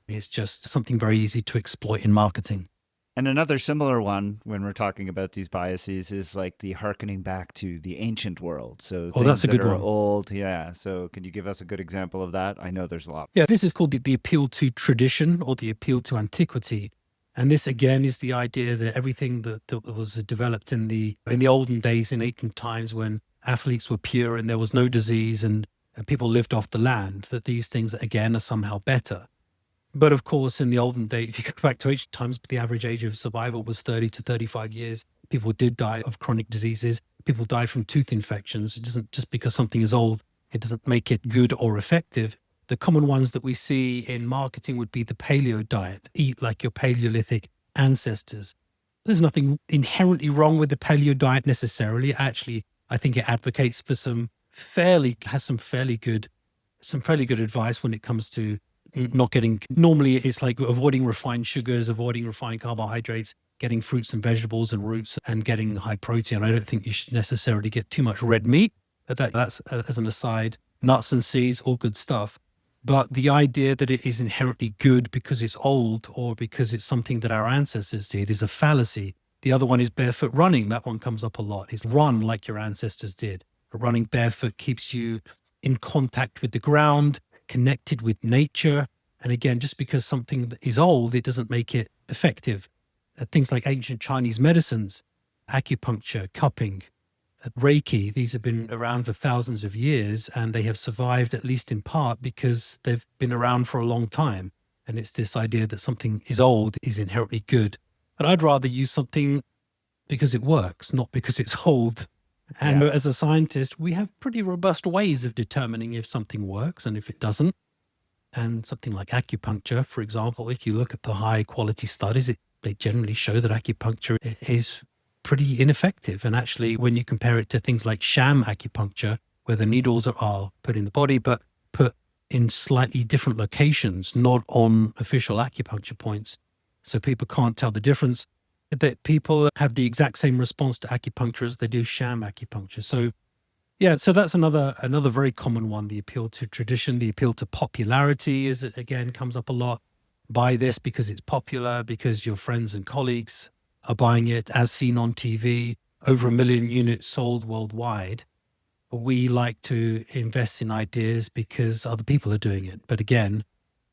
It's just something very easy to exploit in marketing. And another similar one when we're talking about these biases is like the hearkening back to the ancient world. So Oh, that's things a that good are one. old. Yeah. So can you give us a good example of that? I know there's a lot. Yeah, this is called the appeal to tradition or the appeal to antiquity. And this again is the idea that everything that was developed in the olden days, in ancient times when athletes were pure and there was no disease and people lived off the land, that these things again are somehow better. But of course, in the olden days, if you go back to ancient times, the average age of survival was 30 to 35 years. People did die of chronic diseases. People died from tooth infections. It doesn't just because something is old, it doesn't make it good or effective. The common ones that we see in marketing would be the paleo diet, eat like your Paleolithic ancestors. There's nothing inherently wrong with the paleo diet necessarily. Actually, I think it advocates for some fairly good advice when it comes to not getting, normally it's like avoiding refined sugars, avoiding refined carbohydrates, getting fruits and vegetables and roots, and getting high protein. I don't think you should necessarily get too much red meat, but that's as an aside. Nuts and seeds, all good stuff. But the idea that it is inherently good because it's old or because it's something that our ancestors did is a fallacy. The other one is barefoot running. That one comes up a lot. Is run like your ancestors did. Running barefoot keeps you in contact with the ground, connected with nature. And again, just because something is old, it doesn't make it effective. Things like ancient Chinese medicines, acupuncture, cupping, Reiki, these have been around for thousands of years and they have survived at least in part because they've been around for a long time. And it's this idea that something is old is inherently good. But I'd rather use something because it works, not because it's old. And Yeah. as a scientist, we have pretty robust ways of determining if something works and if it doesn't. And something like acupuncture, for example, if you look at the high quality studies, they generally show that acupuncture is pretty ineffective. And actually, when you compare it to things like sham acupuncture, where the needles are put in the body, but put in slightly different locations, not on official acupuncture points, so people can't tell the difference, that people have the exact same response to acupuncture as they do sham acupuncture. So yeah, so that's another very common one. The appeal to tradition, the appeal to popularity is again comes up a lot. Buy this because it's popular, because your friends and colleagues are buying it, as seen on TV, over 1 million units sold worldwide. We like to invest in ideas because other people are doing it. But again,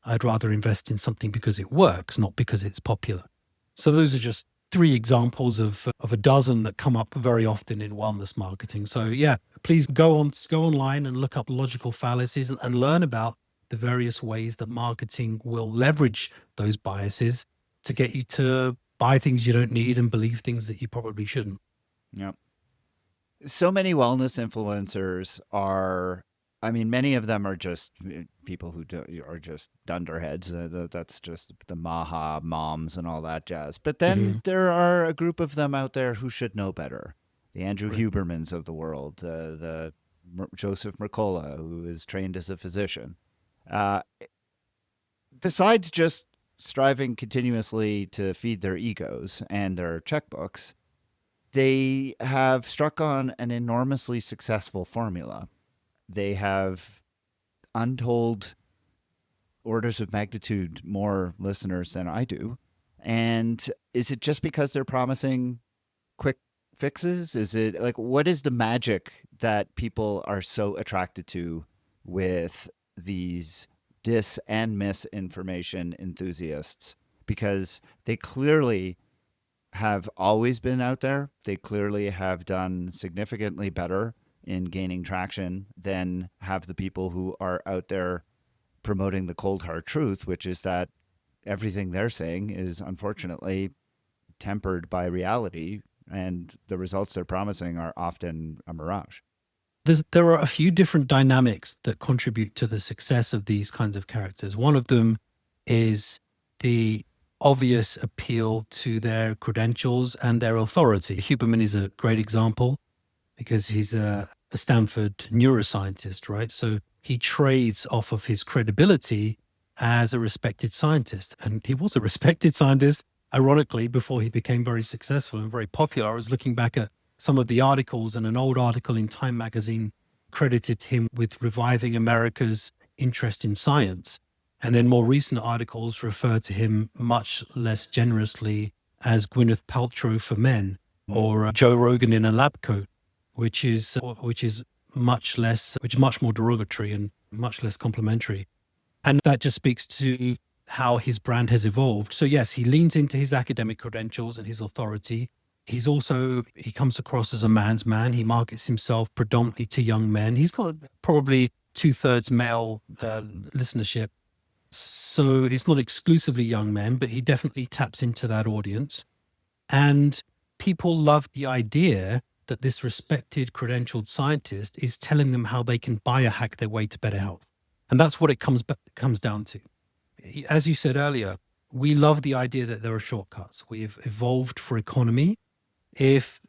I'd rather invest in something because it works, not because it's popular. So those are just 3 examples of a dozen that come up very often in wellness marketing. So yeah, please go online and look up logical fallacies and learn about the various ways that marketing will leverage those biases to get you to buy things you don't need and believe things that you probably shouldn't. Yep. So many wellness influencers are, I mean, many of them are just people who are just dunderheads. That's just the Maha moms and all that jazz. But then there are a group of them out there who should know better. The Andrew Right. Hubermans of the world, the Joseph Mercola, who is trained as a physician. Uh, Besides just striving continuously to feed their egos and their checkbooks, they have struck on an enormously successful formula. They have untold orders of magnitude more listeners than I do. And is it just because they're promising quick fixes? Is it like, what is the magic that people are so attracted to with these dis and misinformation enthusiasts? Because they clearly have always been out there. They clearly have done significantly better in gaining traction than have the people who are out there promoting the cold hard truth, which is that everything they're saying is unfortunately tempered by reality and the results they're promising are often a mirage. There are a few different dynamics that contribute to the success of these kinds of characters. One of them is the obvious appeal to their credentials and their authority. Huberman is a great example because he's a Stanford neuroscientist, right? So he trades off of his credibility as a respected scientist. And he was a respected scientist, ironically, before he became very successful and very popular. I was looking back at some of the articles, and an old article in Time magazine credited him with reviving America's interest in science. And then more recent articles refer to him much less generously as Gwyneth Paltrow for men, or Joe Rogan in a lab coat, which is much more derogatory and much less complimentary. And that just speaks to how his brand has evolved. So yes, he leans into his academic credentials and his authority. He comes across as a man's man. He markets himself predominantly to young men. He's got probably 2/3 male listenership. So it's not exclusively young men, but he definitely taps into that audience. And people love the idea that this respected, credentialed scientist is telling them how they can biohack their way to better health. And that's what it comes down to. As you said earlier, we love the idea that there are shortcuts. We've evolved for economy. If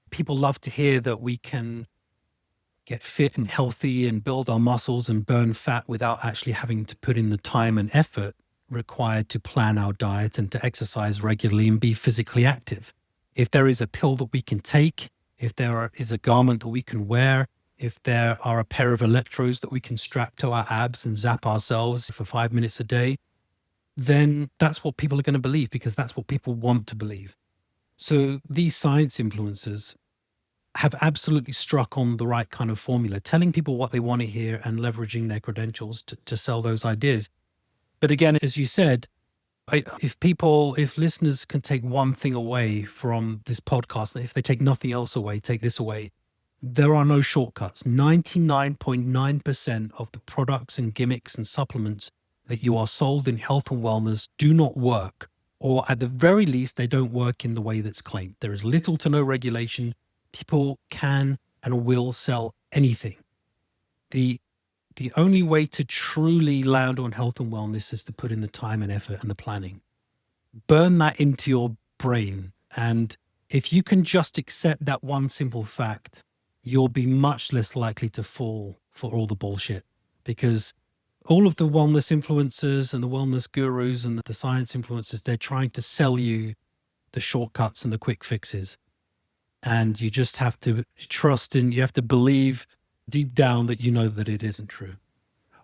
people love to hear that we can get fit and healthy and build our muscles and burn fat without actually having to put in the time and effort required to plan our diet and to exercise regularly and be physically active. If there is a pill that we can take, if there is a garment that we can wear, if there are a pair of electrodes that we can strap to our abs and zap ourselves for 5 minutes a day, then that's what people are going to believe, because that's what people want to believe. So these science influencers have absolutely struck on the right kind of formula, telling people what they want to hear and leveraging their credentials to sell those ideas. But again, as you said, if listeners can take one thing away from this podcast, if they take nothing else away, take this away, there are no shortcuts. 99.9% of the products and gimmicks and supplements that you are sold in health and wellness do not work, or at the very least, they don't work in the way that's claimed. There is little to no regulation. People can and will sell anything. The only way to truly land on health and wellness is to put in the time and effort and the planning. Burn that into your brain. And if you can just accept that one simple fact, you'll be much less likely to fall for all the bullshit. Because all of the wellness influencers and the wellness gurus and the science influencers, they're trying to sell you the shortcuts and the quick fixes. And you just have to trust and you have to believe deep down that you know that it isn't true.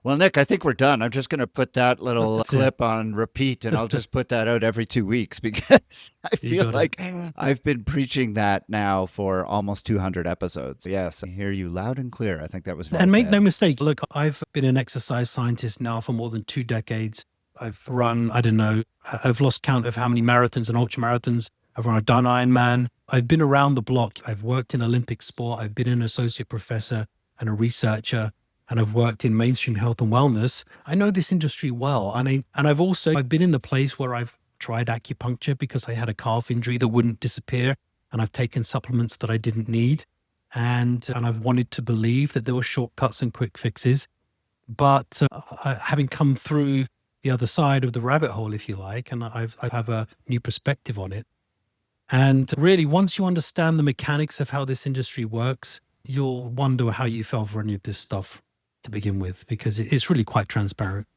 Well, Nick, I think we're done. I'm just going to put that little That's clip on repeat, and I'll just put that out every 2 weeks because I feel like I've been preaching that now for almost 200 episodes. Yes, I hear you loud and clear. I think that was well And make said. no mistake, look, I've been an exercise scientist now for more than 2 decades. I've run, I've lost count of how many marathons and ultra marathons. I've done Ironman. I've been around the block. I've worked in Olympic sport. I've been an associate professor and a researcher, and I've worked in mainstream health and wellness. I know this industry well. And I've been in the place where I've tried acupuncture because I had a calf injury that wouldn't disappear. And I've taken supplements that I didn't need. And I've wanted to believe that there were shortcuts and quick fixes. But having come through the other side of the rabbit hole, if you like, and I have a new perspective on it. And really, once you understand the mechanics of how this industry works, you'll wonder how you fell for any of this stuff to begin with, because it's really quite transparent.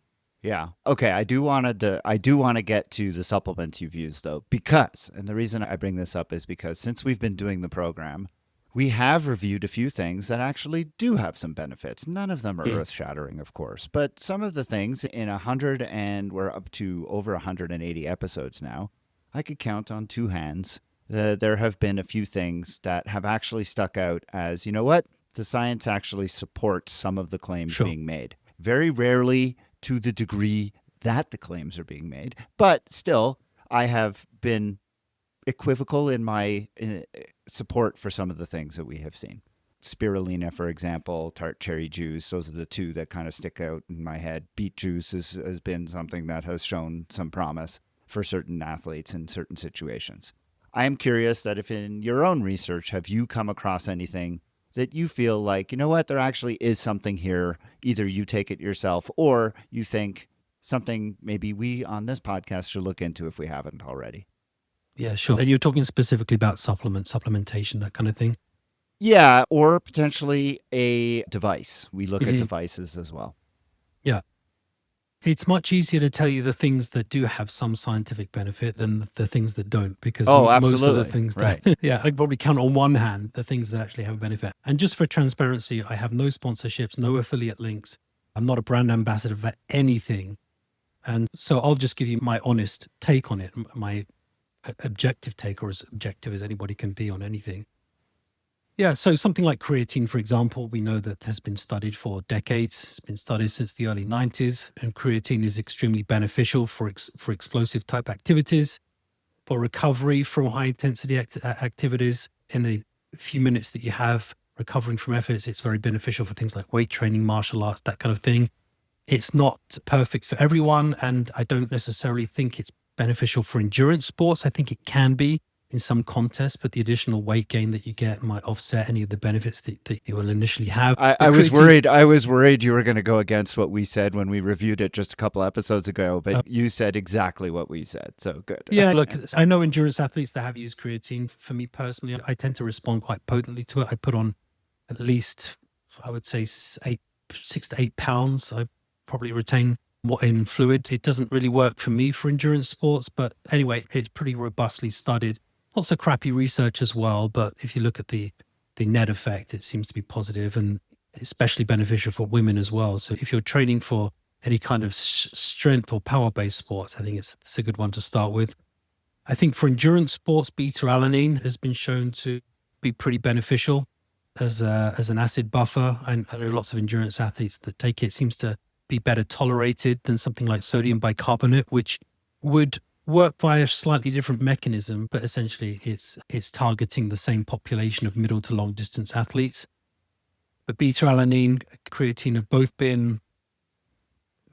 Yeah. Okay. I do want to get to the supplements you've used though, because, and the reason I bring this up is because since we've been doing the program, we have reviewed a few things that actually do have some benefits. None of them are earth shattering, of course, but some of the things in 100, and we're up to over 180 episodes now, I could count on 2 hands. There have been a few things that have actually stuck out as, you know what? The science actually supports some of the claims being made. Very rarely to the degree that the claims are being made. But still, I have been equivocal in my support for some of the things that we have seen. Spirulina, for example, tart cherry juice, those are the 2 that kind of stick out in my head. Beet juice has been something that has shown some promise for certain athletes in certain situations. I'm curious that if in your own research, have you come across anything that you feel like, you know what, there actually is something here. Either you take it yourself or you think something maybe we on this podcast should look into if we haven't already. Yeah, sure. And you're talking specifically about supplementation, that kind of thing. Yeah, or potentially a device. We look at Mhm. devices as well. Yeah. It's much easier to tell you the things that do have some scientific benefit than the things that don't, because Oh, most of the absolutely. things Right. that, yeah, I'd probably count on one hand the things that actually have a benefit. And just for transparency, I have no sponsorships, no affiliate links. I'm not a brand ambassador for anything. And so I'll just give you my honest take on it, my objective take, or as objective as anybody can be on anything. Yeah, so something like creatine, for example, we know that has been studied for decades. It's been studied since the early 90s, and creatine is extremely beneficial for explosive type activities, for recovery from high intensity activities. In the few minutes that you have recovering from efforts, it's very beneficial for things like weight training, martial arts, that kind of thing. It's not perfect for everyone, and I don't necessarily think it's beneficial for endurance sports. I think it can be in some contests, but the additional weight gain that you get might offset any of the benefits that you will initially have. I was worried. I was worried you were going to go against what we said when we reviewed it just a couple episodes ago, but you said exactly what we said. So good. Yeah, look, I know endurance athletes that have used creatine. For me personally, I tend to respond quite potently to it. I put on at least, I would say, 6 to 8 pounds. I probably retain what in fluid. It doesn't really work for me for endurance sports, but anyway, it's pretty robustly studied. Lots of crappy research as well, but if you look at the net effect, it seems to be positive and especially beneficial for women as well. So if you're training for any kind of strength or power-based sports, I think it's a good one to start with. I think for endurance sports, beta-alanine has been shown to be pretty beneficial as an acid buffer. I know lots of endurance athletes that take it. It seems to be better tolerated than something like sodium bicarbonate, which would work via a slightly different mechanism, but essentially it's targeting the same population of middle to long distance athletes. But beta-alanine, creatine have both been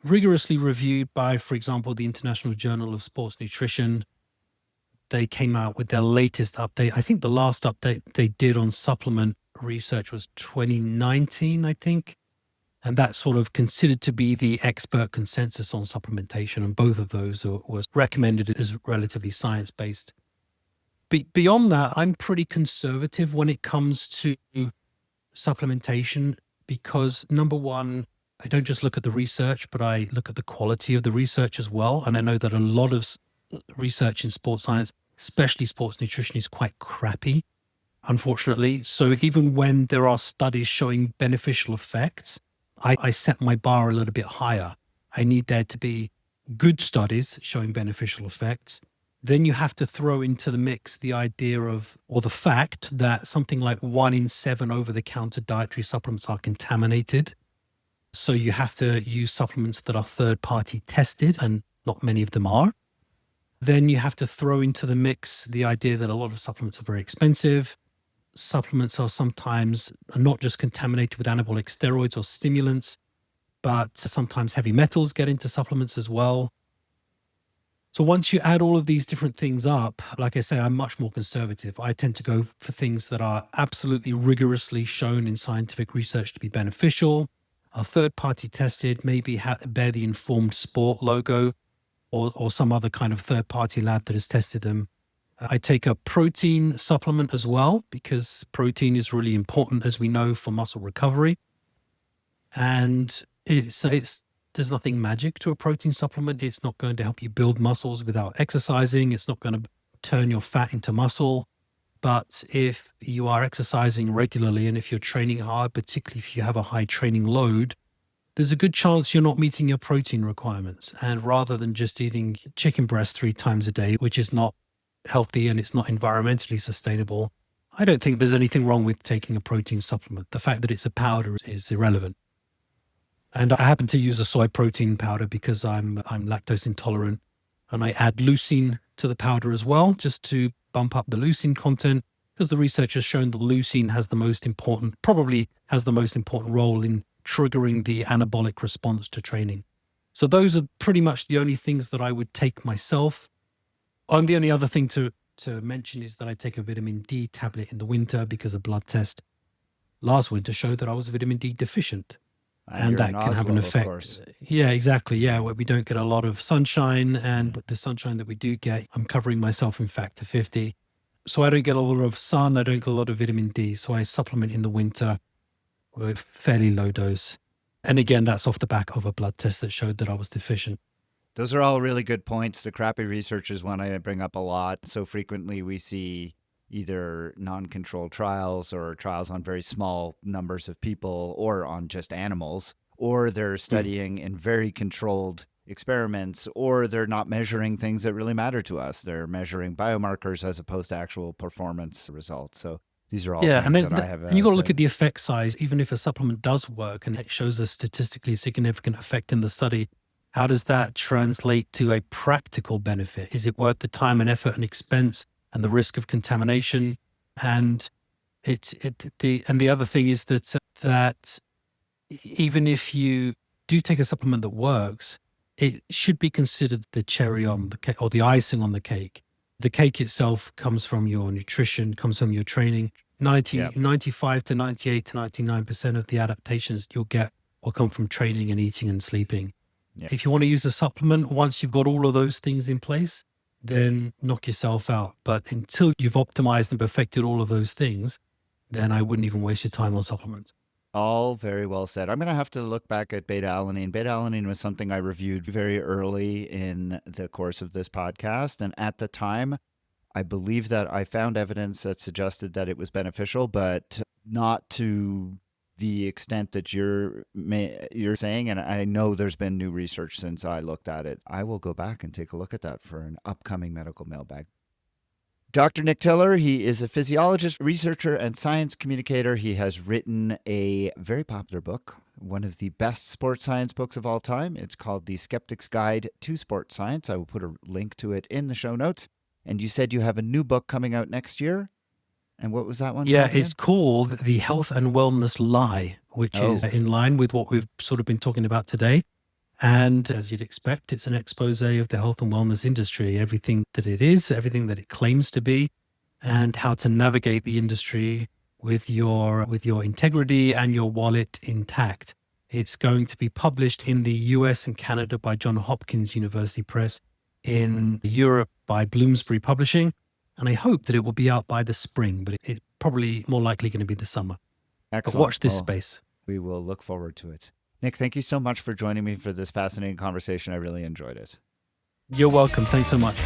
rigorously reviewed by, for example, the International Journal of Sports Nutrition. They came out with their latest update. I think the last update they did on supplement research was 2019, I think. And that's sort of considered to be the expert consensus on supplementation. And both of those was recommended as relatively science-based. Beyond that, I'm pretty conservative when it comes to supplementation because, number one, I don't just look at the research, but I look at the quality of the research as well. And I know that a lot of research in sports science, especially sports nutrition, is quite crappy, unfortunately. So even when there are studies showing beneficial effects, I set my bar a little bit higher. I need there to be good studies showing beneficial effects. Then you have to throw into the mix the idea of, or the fact that something like 1 in 7 over-the-counter dietary supplements are contaminated. So you have to use supplements that are third-party tested, and not many of them are. Then you have to throw into the mix the idea that a lot of supplements are very expensive. Supplements are sometimes not just contaminated with anabolic steroids or stimulants, but sometimes heavy metals get into supplements as well. So once you add all of these different things up, like I say, I'm much more conservative. I tend to go for things that are absolutely rigorously shown in scientific research to be beneficial, are third-party tested, maybe bear the Informed Sport logo or some other kind of third-party lab that has tested them. I take a protein supplement as well because protein is really important, as we know, for muscle recovery. And there's nothing magic to a protein supplement. It's not going to help you build muscles without exercising. It's not going to turn your fat into muscle. But if you are exercising regularly and if you're training hard, particularly if you have a high training load, there's a good chance you're not meeting your protein requirements. And rather than just eating chicken breast 3 times a day, which is not healthy and it's not environmentally sustainable, I don't think there's anything wrong with taking a protein supplement. The fact that it's a powder is irrelevant. And I happen to use a soy protein powder because I'm lactose intolerant, and I add leucine to the powder as well, just to bump up the leucine content, because the research has shown that leucine probably has the most important role in triggering the anabolic response to training. So those are pretty much the only things that I would take myself. And the only other thing to to mention is that I take a vitamin D tablet in the winter because a blood test last winter showed that I was vitamin D deficient. And you're in that can have an Oslo, of effect. course. Yeah, exactly. Yeah, where we don't get a lot of sunshine. And with the sunshine that we do get, I'm covering myself in factor 50. So I don't get a lot of sun. I don't get a lot of vitamin D. So I supplement in the winter with fairly low dose. And again, that's off the back of a blood test that showed that I was deficient. Those are all really good points. The crappy research is one I bring up a lot. So frequently we see either non-controlled trials or trials on very small numbers of people or on just animals, or they're studying in very controlled experiments, or they're not measuring things that really matter to us. They're measuring biomarkers as opposed to actual performance results. So these are all Yeah, things and that I have. and you got to look at the effect size. Even if a supplement does work and it shows a statistically significant effect in the study, how does that translate to a practical benefit? Is it worth the time and effort and expense and the risk of contamination? And the other thing is that even if you do take a supplement that works, it should be considered the cherry on the cake or the icing on the cake. The cake itself comes from your nutrition, comes from your training. 95 to 98 to 99% of the adaptations you'll get will come from training and eating and sleeping. Yeah. If you want to use a supplement, once you've got all of those things in place, then knock yourself out. But until you've optimized and perfected all of those things, then I wouldn't even waste your time on supplements. All very well said. I'm going to have to look back at beta-alanine. Beta-alanine was something I reviewed very early in the course of this podcast. And at the time, I believe that I found evidence that suggested that it was beneficial, but not to the extent that you're saying. And I know there's been new research since I looked at it. I will go back and take a look at that for an upcoming medical mailbag. Dr. Nick Tiller, he is a physiologist, researcher, and science communicator. He has written a very popular book, one of the best sports science books of all time. It's called The Skeptic's Guide to Sports Science. I will put a link to it in the show notes. And you said you have a new book coming out next year? And what was that one? Yeah, it's called The Health and Wellness Lie, which is in line with what we've sort of been talking about today. And as you'd expect, it's an expose of the health and wellness industry, everything that it is, everything that it claims to be, and how to navigate the industry with your integrity and your wallet intact. It's going to be published in the US and Canada by Johns Hopkins University Press, in Europe by Bloomsbury Publishing, and I hope that it will be out by the spring, but it's probably more likely going to be the summer. Excellent. But watch this space. We will look forward to it. Nick, thank you so much for joining me for this fascinating conversation. I really enjoyed it. You're welcome. Thanks so much.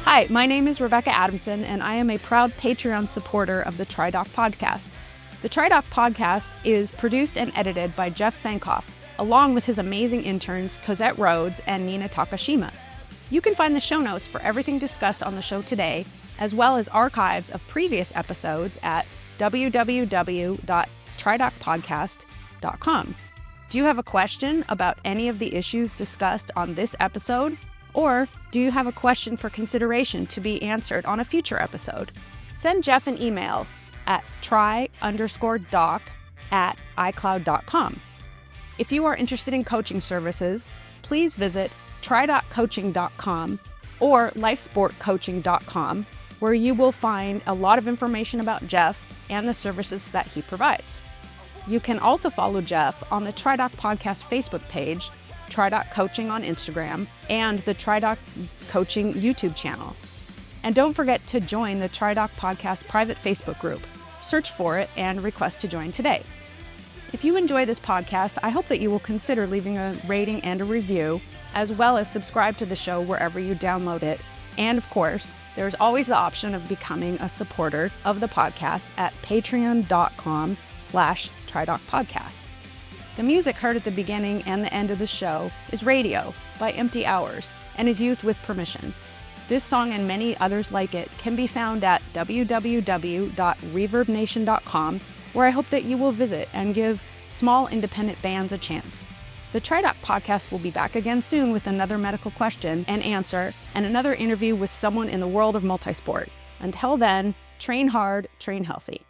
Hi, my name is Rebecca Adamson, and I am a proud Patreon supporter of the TriDoc podcast. The TriDoc podcast is produced and edited by Jeff Sankoff, along with his amazing interns Cosette Rhodes and Nina Takashima. You can find the show notes for everything discussed on the show today, as well as archives of previous episodes at www.tridocpodcast.com. Do you have a question about any of the issues discussed on this episode? Or do you have a question for consideration to be answered on a future episode? Send Jeff an email at try_doc@icloud.com. If you are interested in coaching services, please visit tridoccoaching.com or lifesportcoaching.com, where you will find a lot of information about Jeff and the services that he provides. You can also follow Jeff on the TriDoc Podcast Facebook page, TriDoc Coaching on Instagram, and the TriDoc Coaching YouTube channel. And don't forget to join the TriDoc Podcast private Facebook group. Search for it and request to join today. If you enjoy this podcast, I hope that you will consider leaving a rating and a review, as well as subscribe to the show wherever you download it. And of course, there's always the option of becoming a supporter of the podcast at patreon.com/TriDocPodcast. The music heard at the beginning and the end of the show is Radio by Empty Hours and is used with permission. This song and many others like it can be found at www.reverbnation.com, where I hope that you will visit and give small independent bands a chance. The TriDoc podcast will be back again soon with another medical question and answer and another interview with someone in the world of multisport. Until then, train hard, train healthy.